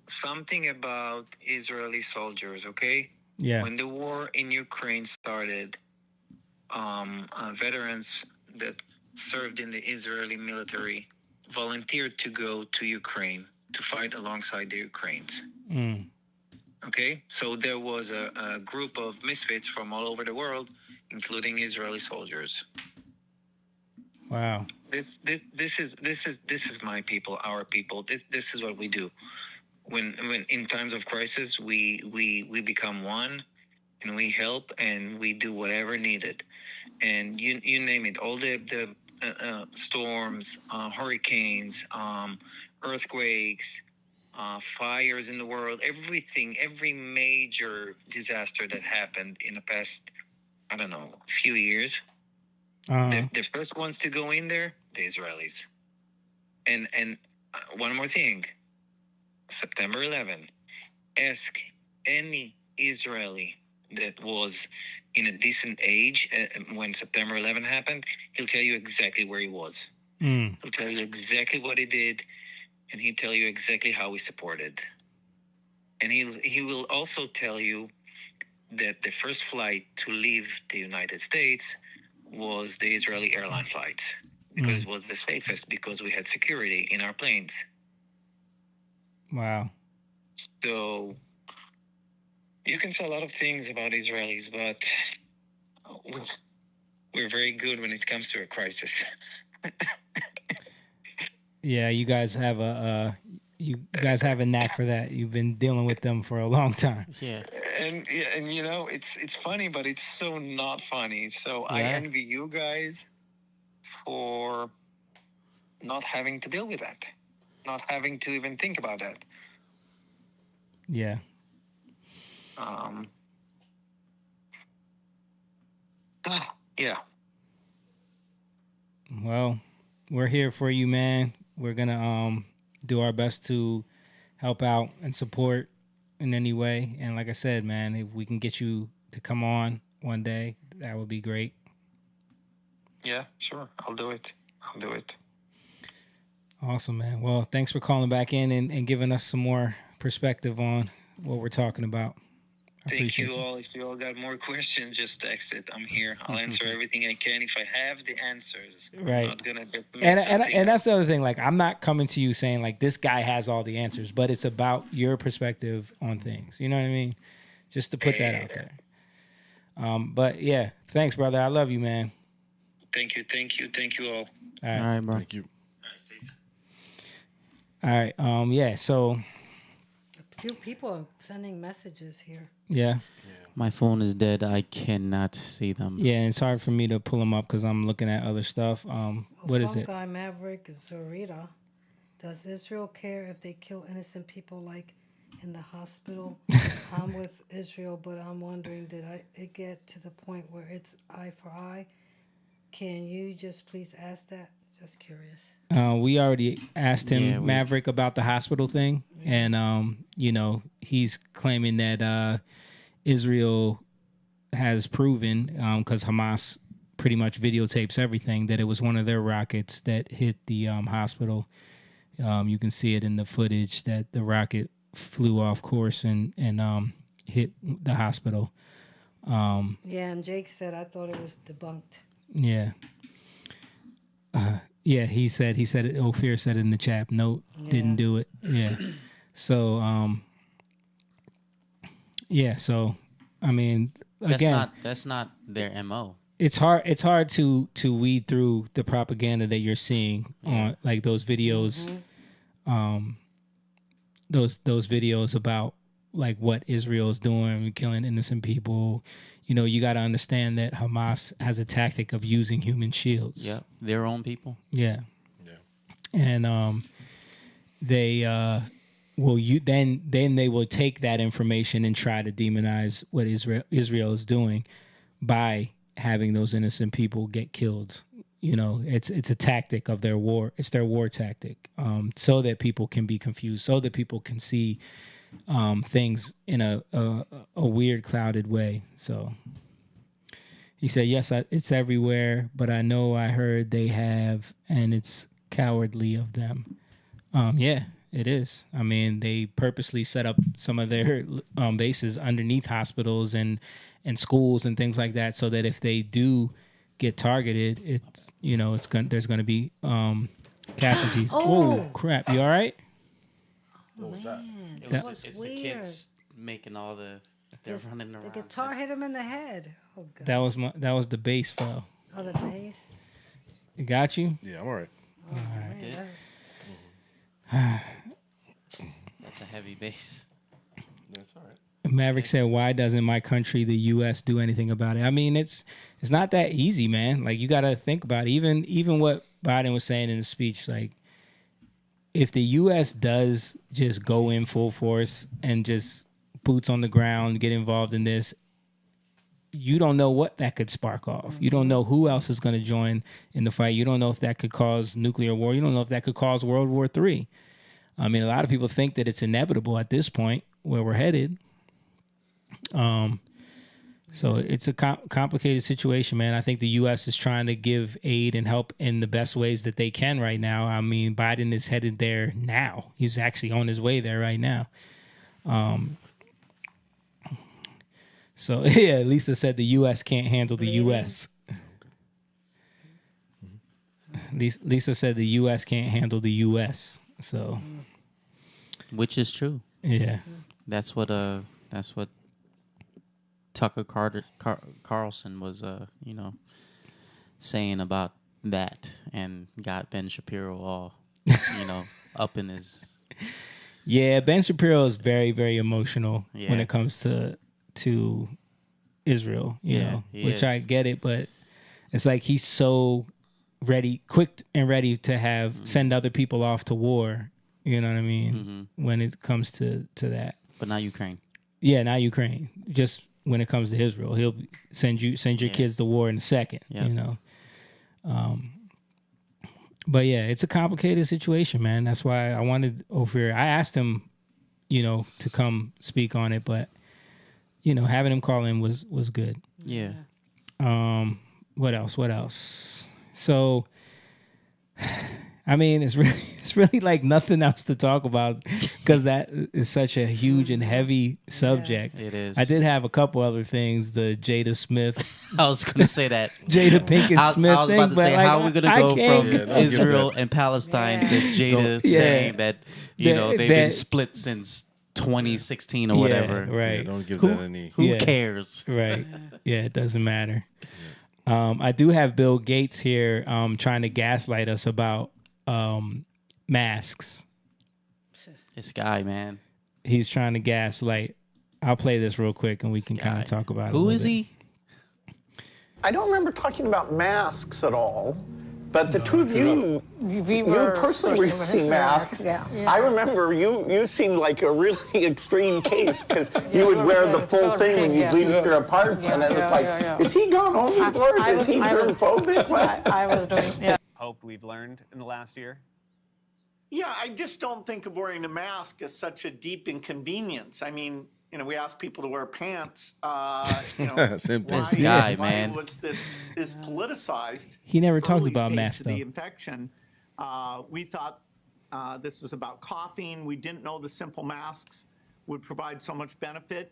Something about Israeli soldiers, okay? Yeah. When the war in Ukraine started, veterans that served in the Israeli military volunteered to go to Ukraine to fight alongside the Ukrainians. Okay? So there was a group of misfits from all over the world, including Israeli soldiers. Wow. This is my people, our people. This is what we do. When in times of crisis, we become one, and we help, and we do whatever needed. And you name it, all the storms, hurricanes, earthquakes, fires in the world, everything, every major disaster that happened in the past, I don't know, few years. The first ones to go in there, the Israelis. And one more thing, September 11, ask any Israeli that was in a decent age when September 11 happened, he'll tell you exactly where he was. He'll tell you exactly what he did, and he'll tell you exactly how he supported. And he will also tell you that the first flight to leave the United States was the Israeli airline flight, because it was the safest, because we had security in our planes. Wow. So you can say a lot of things about Israelis, but we're very good when it comes to a crisis. Yeah, you guys have a knack for that. You've been dealing with them for a long time. Yeah. And it's funny, but it's so not funny. So I envy you guys for not having to deal with that, not having to even think about that. Yeah. Yeah. Well, we're here for you, man. We're gonna do our best to help out and support in any way. And like I said, man, if we can get you to come on one day, that would be great. Yeah, sure. I'll do it. Awesome, man. Well, thanks for calling back in and giving us some more perspective on what we're talking about. Thank you all. If you all got more questions, just text it. I'm here. I'll answer everything I can if I have the answers. Right. I'm not gonna just and that's the other thing. Like, I'm not coming to you saying like this guy has all the answers, but it's about your perspective on things. You know what I mean? Just to put that out there. But yeah, thanks, brother. I love you, man. Thank you all. All right, bro. Thank you. All right. Yeah. So. A few people are sending messages here. Yeah. My phone is dead. I cannot see them. Yeah, and it's hard for me to pull them up because I'm looking at other stuff. What is it? Guy Maverick Zorita. Does Israel care if they kill innocent people like in the hospital? I'm with Israel, but I'm wondering, did it get to the point where it's eye for eye? Can you just please ask that? Just curious. We already asked him, Maverick, about the hospital thing. And, he's claiming that Israel has proven, because Hamas pretty much videotapes everything, that it was one of their rockets that hit the hospital. You can see it in the footage that the rocket flew off course and hit the hospital. Yeah, and Jake said, I thought it was debunked. Yeah. Yeah, he said it. Ophir said it in the chat. Nope, didn't do it. Yeah. So, So, I mean, again, that's not their MO. It's hard to weed through the propaganda that you're seeing on like those videos, those videos about like what Israel is doing, killing innocent people. You got to understand that Hamas has a tactic of using human shields. Yeah, their own people. Yeah. And they then they will take that information and try to demonize what Israel is doing by having those innocent people get killed. It's a tactic of their war. It's their war tactic, so that people can be confused, so that people can see things in a weird, clouded way. So he said, yes, it's everywhere, but I know I heard they have, and it's cowardly of them. Yeah, it is. I mean, they purposely set up some of their bases underneath hospitals and schools and things like that, so that if they do get targeted, there's going to be casualties. Oh, crap. You all right? What was that? It's the kids making all they're running around. The guitar hit him in the head. Oh, God. That was the bass fell. Oh, the bass? It got you? Yeah, I'm all right. All right. That's a heavy bass. That's all right. Maverick said, why doesn't my country, the U.S., do anything about it? I mean, it's not that easy, man. Like, you got to think about it. Even what Biden was saying in the speech, like, if the U.S. does just go in full force and just boots on the ground, get involved in this, you don't know what that could spark off. You don't know who else is going to join in the fight. You don't know if that could cause nuclear war. You don't know if that could cause World War III. I mean, a lot of people think that it's inevitable at this point where we're headed. So it's a complicated situation, man. I think the U.S. is trying to give aid and help in the best ways that they can right now. I mean, Biden is headed there now. He's actually on his way there right now. So, yeah, Lisa said the U.S. can't handle the U.S. Lisa said the U.S. can't handle the U.S. So, which is true. Yeah, that's what Tucker Carlson was saying about that, and got Ben Shapiro all up in his. Yeah, Ben Shapiro is very, very emotional when it comes to Israel, you know, which I get it, but it's like he's so quick and ready to send other people off to war. You know what I mean? When it comes to that. But not Ukraine. Yeah, not Ukraine. Just when it comes to Israel. He'll send your kids to war in a second. Yep. You know. But yeah, it's a complicated situation, man. That's why I wanted Ophir. I asked him, you know, to come speak on it, but you know, having him call in was good. Yeah. What else? So, I mean, it's really like nothing else to talk about because that is such a huge and heavy subject. It is. I did have a couple other things. The Jada Smith. I was gonna say that. Jada Pinkett Smith. I was about to say, how are we gonna go from Yeah, Israel and Palestine to Jada saying that they've been split since 2016 or whatever. Right. Yeah, don't give that any. Who cares? Right. Yeah, it doesn't matter. I do have Bill Gates here trying to gaslight us about masks. This guy, man. He's trying to gaslight. I'll play this real quick and we can kind of talk about it. Who is he? I don't remember talking about masks at all, but the two of you personally were using masks. Yeah. I remember you seemed like a really extreme case because you would wear the full thing when you leave your apartment, and it was like, is he gone overboard? Is he germphobic? I was doing, Hope we've learned in the last year? Yeah, I just don't think of wearing a mask as such a deep inconvenience. I mean, you know, we ask people to wear pants. You know, Same thing. This guy, why man. was this politicized? He never talks early about stage masks, of the though. infection. We thought this was about coughing. We didn't know the simple masks would provide so much benefit.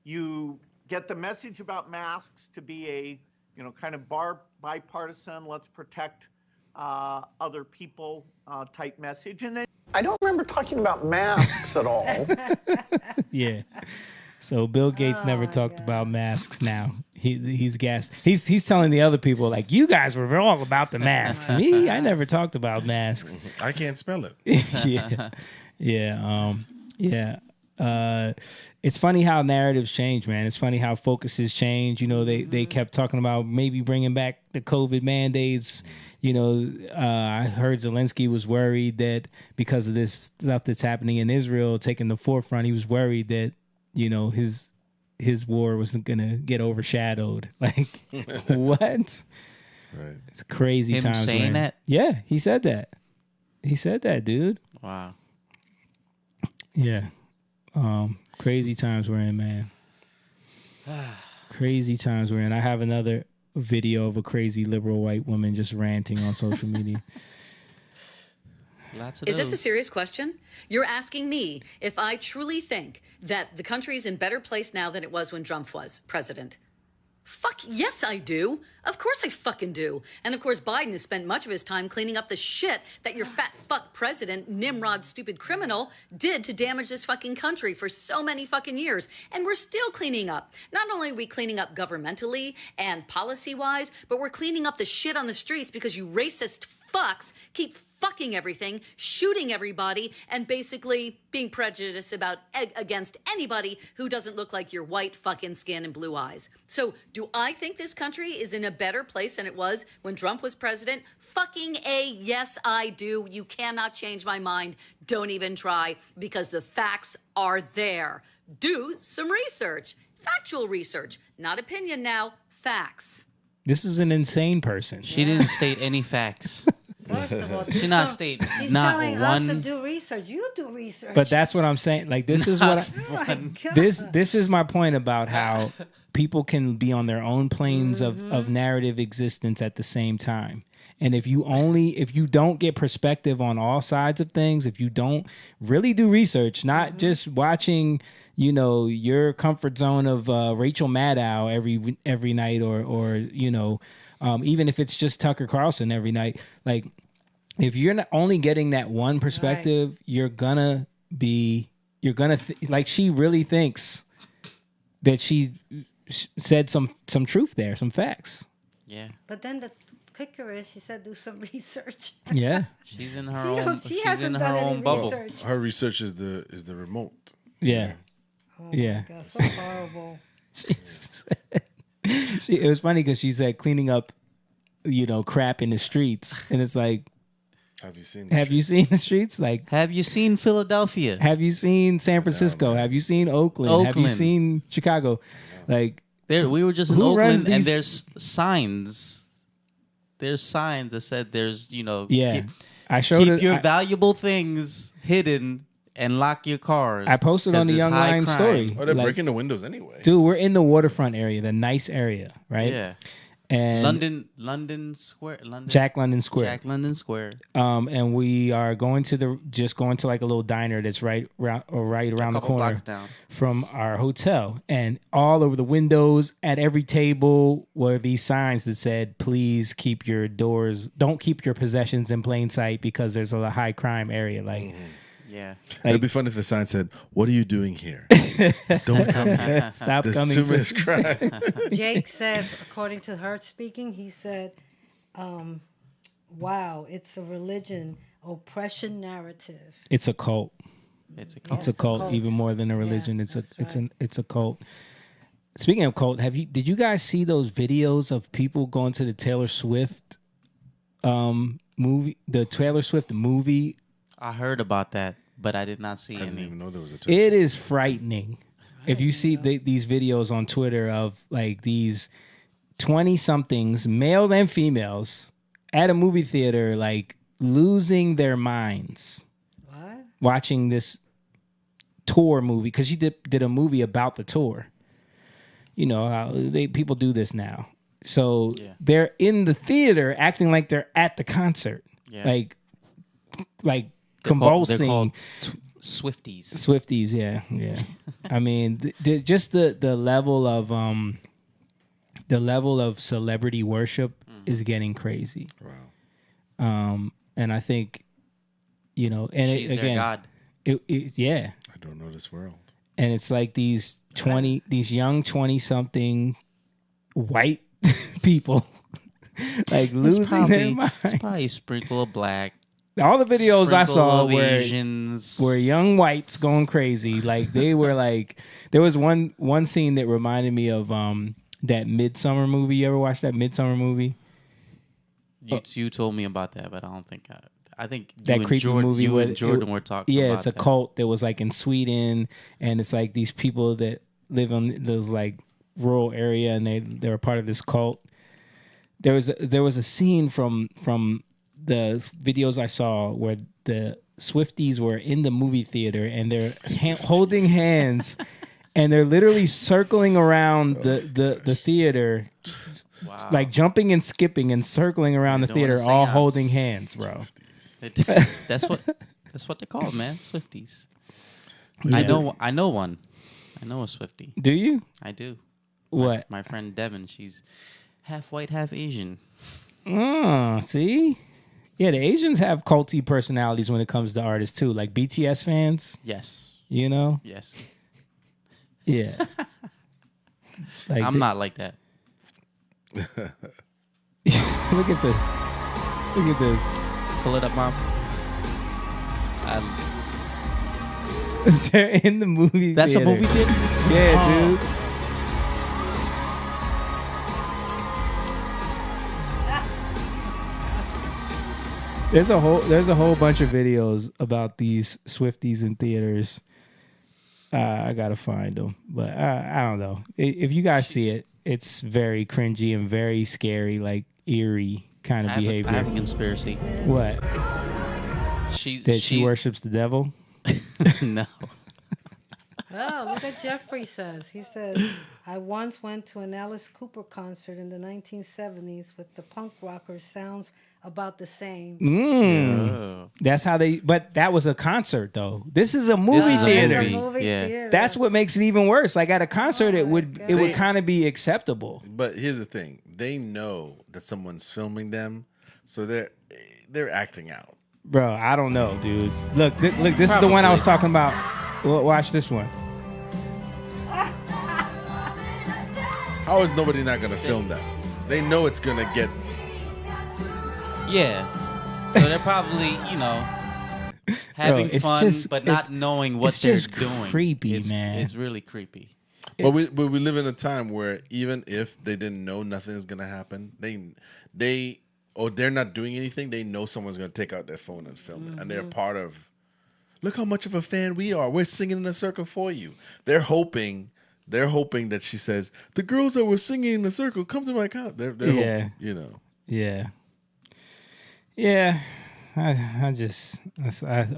You get the message about masks to be a, you know, kind of bipartisan, let's protect other people type message. And then I don't remember talking about masks at all. Yeah. So Bill Gates never talked about masks now. He's gassed. He's telling the other people, like, you guys were all about the masks. Me, I never talked about masks. I can't spell it. It's funny how narratives change, man. It's funny how focuses change. You know, they kept talking about maybe bringing back the COVID mandates. You know, I heard Zelensky was worried that because of this stuff that's happening in Israel, taking the forefront, he was worried that, you know, his war wasn't going to get overshadowed. Like, what? Right. It's crazy Him times. saying that? Yeah, he said that. He said that, dude. Wow. Yeah. Crazy times we're in, man. Crazy times we're in. I have another video of a crazy liberal white woman just ranting on social media. Is this a serious question? You're asking me if I truly think that the country is in a better place now than it was when Trump was president. Fuck yes, I do. Of course I fucking do. And of course Biden has spent much of his time cleaning up the shit that your fat fuck president, Nimrod, stupid criminal, did to damage this fucking country for so many fucking years. And we're still cleaning up. Not only are we cleaning up governmentally and policy-wise, but we're cleaning up the shit on the streets because you racist fucks keep fucking everything, shooting everybody, and basically being prejudiced against anybody who doesn't look like your white fucking skin and blue eyes. So do I think this country is in a better place than it was when Trump was president? Fucking A, yes, I do. You cannot change my mind. Don't even try, because the facts are there. Do some research, factual research, not opinion now, facts. This is an insane person. She didn't state any facts. First of all, She not state he's not telling one. us to do research. You do research. But that's what I'm saying. Like, this is what this is my point about how people can be on their own planes of narrative existence at the same time. And if you don't get perspective on all sides of things, if you don't really do research, not just watching, you know, your comfort zone of Rachel Maddow every night, or you know, even if it's just Tucker Carlson every night, like, if you're not only getting that one perspective, right, you're gonna like, she really thinks that she said some truth there, some facts. Yeah. But then the kicker is, she said do some research. Yeah. She's in her own. She hasn't done any bubble. research. Her research is the remote. Yeah. Oh yeah. my God, so horrible. It was funny because she said cleaning up, you know, crap in the streets, and it's like, have you seen the streets? Like, have you seen Philadelphia? Have you seen San Francisco? Have you seen Oakland? Have you seen Chicago? Like we were just in Oakland, and there's signs. There's signs that said there's keep your valuable things hidden and lock your cars. I posted on the Young Lion story. Oh, they're breaking the windows anyway. Dude, we're in the waterfront area, the nice area, right? Yeah. And London Square. Jack London Square. Jack London Square. And we are going to like a little diner that's right around the corner blocks down from our hotel. And all over the windows, at every table, were these signs that said, "Please don't keep your possessions in plain sight because there's a high crime area." Like. Yeah. It'd be fun if the sign said, "What are you doing here? Don't come here. Stop There's coming too to much crime." Jake said, according to her speaking, he said, wow, it's a religion, oppression narrative. It's a cult. It's a cult. It's a cult, even more than a religion. Yeah, it's a cult. Speaking of cult, did you guys see those videos of people going to the Taylor Swift movie? The Taylor Swift movie. I heard about that, but I did not see any. I didn't even know there was a It is frightening. If you see these videos on Twitter of like these 20-somethings, male and females, at a movie theater, like losing their minds. What? Watching this tour movie, because she did a movie about the tour. You know how people do this now. So they're in the theater acting like they're at the concert. Yeah. Like convulsing. They're called Swifties. Swifties, yeah. I mean, just the level of celebrity worship is getting crazy. Wow. And I think, and she's their God. Yeah. I don't know this world. And it's like these young 20-something white people like losing their minds. It's probably a sprinkle of black. All the videos I saw were young whites going crazy. Like they were like, there was one scene that reminded me of that Midsummer movie. You ever watched that Midsummer movie? You told me about that, but I don't think I think that creepy movie. You and Jordan were talking. Yeah, about it's a cult that was like in Sweden, and it's like these people that live on this like rural area, and they were part of this cult. There was a scene from the videos I saw where the Swifties were in the movie theater and they're holding hands and they're literally circling around the theater, like jumping and skipping and circling around the theater, all holding hands, bro. That's what they're called, man. Swifties. Yeah. I know one. I know a Swiftie. Do you? I do. What? My friend Devin, she's half white, half Asian. Oh, see? Yeah, the Asians have culty personalities when it comes to artists too, like BTS fans. Yes. You know? Yes. Yeah. Like I'm not like that. Look at this. Look at this. Pull it up, Mom. They're in the movie That's theater. a movie theater? Yeah, dude. There's a whole bunch of videos about these Swifties in theaters. I gotta find them, but I don't know. If you guys see it, it's very cringy and very scary, like eerie kind of behavior. I have a conspiracy. What? She worships the devil? No. Oh, look at Jeffrey says. He says, I once went to an Alice Cooper concert in the 1970s with the punk rockers. Sounds about the same. Yeah. That's how but that was a concert though. This is a movie theater. Theater. That's what makes it even worse. Like at a concert, it would kind of be acceptable. But here's the thing: they know that someone's filming them, so they're acting out. Bro, I don't know, dude. Look, this is the one I was talking about. Watch this one. How is nobody not gonna film that? They know it's gonna get. Yeah. So they're probably, having fun, but not knowing what they're doing. Creepy, man. It's really creepy. But we live in a time where even if they didn't know nothing is gonna happen, they're not doing anything. They know someone's gonna take out their phone and film it, and they're part of. Look how much of a fan we are. We're singing in a circle for you. They're hoping they're hoping that she says, the girls that were singing in the circle, come to my account. They're hoping, you know. Yeah. Yeah. I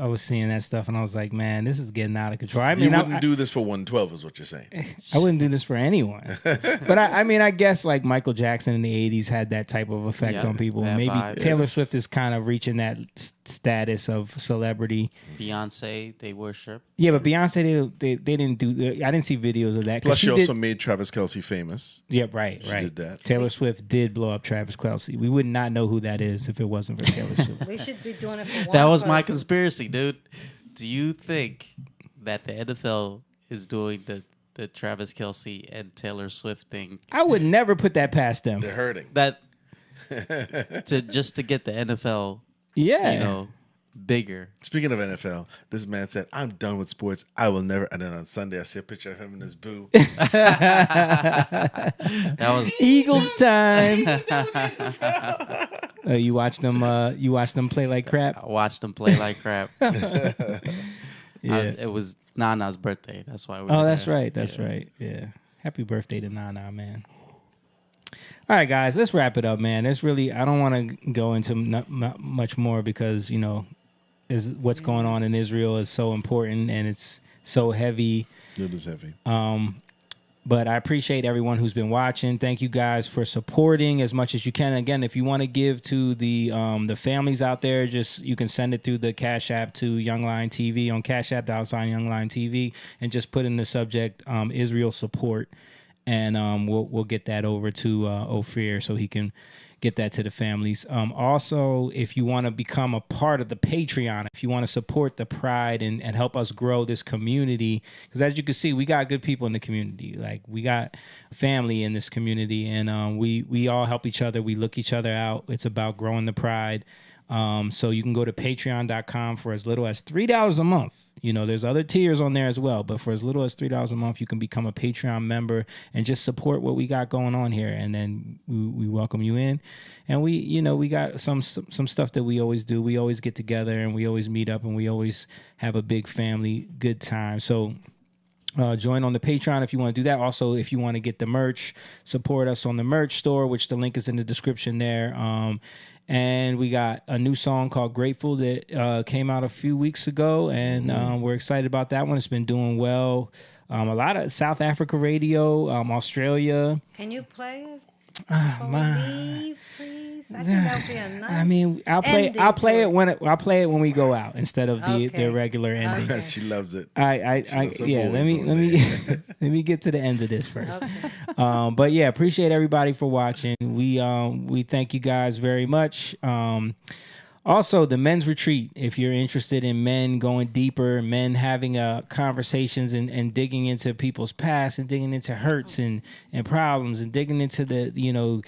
was seeing that stuff and I was like, man, this is getting out of control. I mean, you wouldn't do this for 112 is what you're saying. I wouldn't do this for anyone. But I mean, I guess like Michael Jackson in the 80s had that type of effect on people. Maybe Taylor Swift is kind of reaching that status of celebrity. Beyonce, they worship. Yeah, but Beyonce, they didn't do. I didn't see videos of that. Plus, she also made Travis Kelce famous. Yeah, right. She did that. Taylor Swift did blow up Travis Kelce. We would not know who that is if it wasn't for Taylor Swift. We should be doing it for one That was person. my conspiracy, dude. Do you think that the NFL is doing the Travis Kelce and Taylor Swift thing? I would never put that past them. They're hurting. That to get the NFL, yeah, you know, bigger. Speaking of NFL, this man said, "I'm done with sports. I will never." And then on Sunday, I see a picture of him in his boo. That was Eagles time. You watched them. You watched them play like crap. I watched them play like crap. Yeah, it was Nana's birthday. That's why. Oh, that's right. That's right. Yeah, happy birthday to Nana, man. All right, guys, let's wrap it up, man. It's really, I don't want to go into not much more because, you know, what's going on in Israel is so important and it's so heavy. It is heavy. But I appreciate everyone who's been watching. Thank you guys for supporting as much as you can. Again, if you want to give to the families out there, just you can send it through the Cash App to Young Lion TV on Cash App, Young Lion TV, and just put in the subject Israel support. And we'll get that over to Ophir so he can get that to the families. Also, if you want to become a part of the Patreon, if you want to support the Pride and help us grow this community, because as you can see, we got good people in the community. Like we got family in this community, and we all help each other. We look each other out. It's about growing the Pride. So you can go to patreon.com for as little as $3 a month. You know, there's other tiers on there as well, but for as little as $3 a month, you can become a Patreon member and just support what we got going on here. And then we welcome you in. And we got some stuff that we always do. We always get together and we always meet up and we always have a big family good time. So join on the Patreon if you want to do that. Also, if you want to get the merch, support us on the merch store, which the link is in the description there. And we got a new song called Grateful that came out a few weeks ago, and we're excited about that one. It's been doing well. A lot of South Africa radio, Australia. Can you play it before we leave, please? I think that would be a nice. I mean, I'll play it when we go out instead of the regular ending. Okay. She loves it. Let me get to the end of this first. Okay. But yeah, appreciate everybody for watching. We thank you guys very much. Also, the men's retreat, if you're interested in men going deeper, men having conversations and digging into people's past and digging into hurts and problems and digging into the,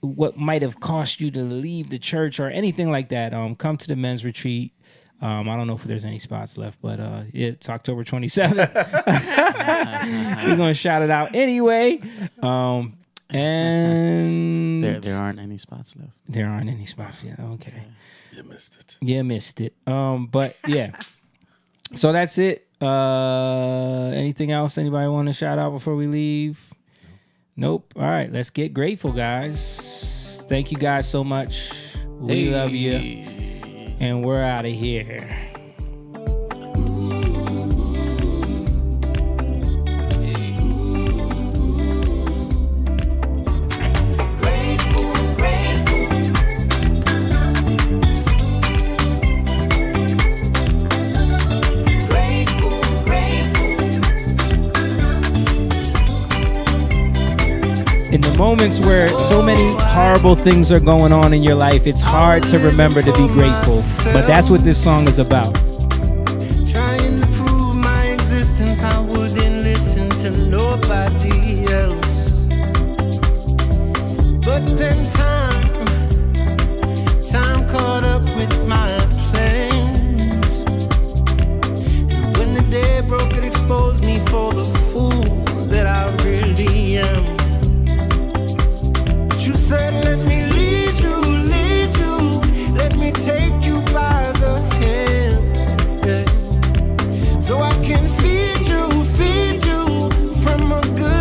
what might have cost you to leave the church or anything like that, come to the men's retreat. I don't know if there's any spots left, but it's October 27th. We're going to shout it out anyway. And there aren't any spots left. There aren't any spots yet. Okay. You missed it. But yeah. So that's it. Anything else anybody want to shout out before we leave? Nope. All right, let's get grateful, guys. Thank you guys so much. We love you. And we're out of here. In the moments where so many horrible things are going on in your life, it's hard to remember to be grateful. But that's what this song is about. Trying to prove my existence, I wouldn't listen to nobody else. But then time caught up with my plans. And when the day broke, it exposed me for the fool that I really am. You said, let me lead you, let me take you by the hand, yeah. So I can feed you from a good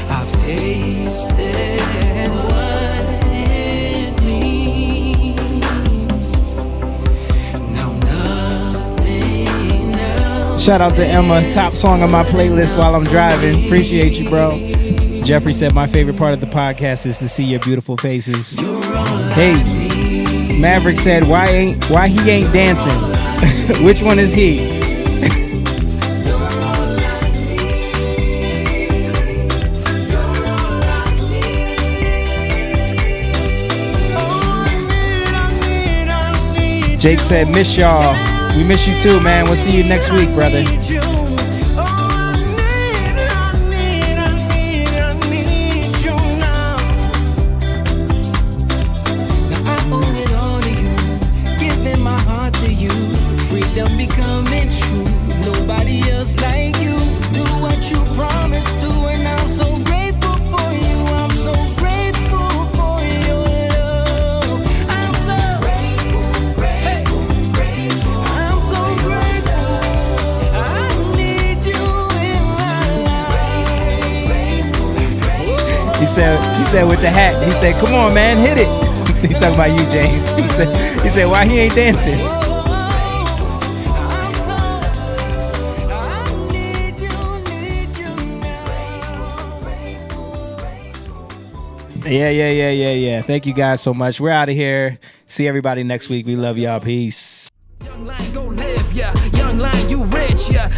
I've tasted what it means. Now nothing else. Shout out to Emma, top song on my playlist while I'm driving. Appreciate you, bro. Jeffrey said my favorite part of the podcast is to see your beautiful faces. Hey, Maverick said why he ain't dancing? Which one is he? Jake said miss y'all. We miss you too, man. We'll see you next week, brother. Becoming true, nobody else like you. Do what you promised to, and I'm so grateful for you. I'm so grateful for your love. I'm so grateful. I'm so grateful. I need you in my life. He said with the hat. He said, "Come on, man, hit it." He talking about you, James. He said, "Why he ain't dancing?" Yeah. Thank you guys so much. We're out of here. See everybody next week. We love y'all. Peace. Young lion, go live, yeah. Young lion, you rich, yeah.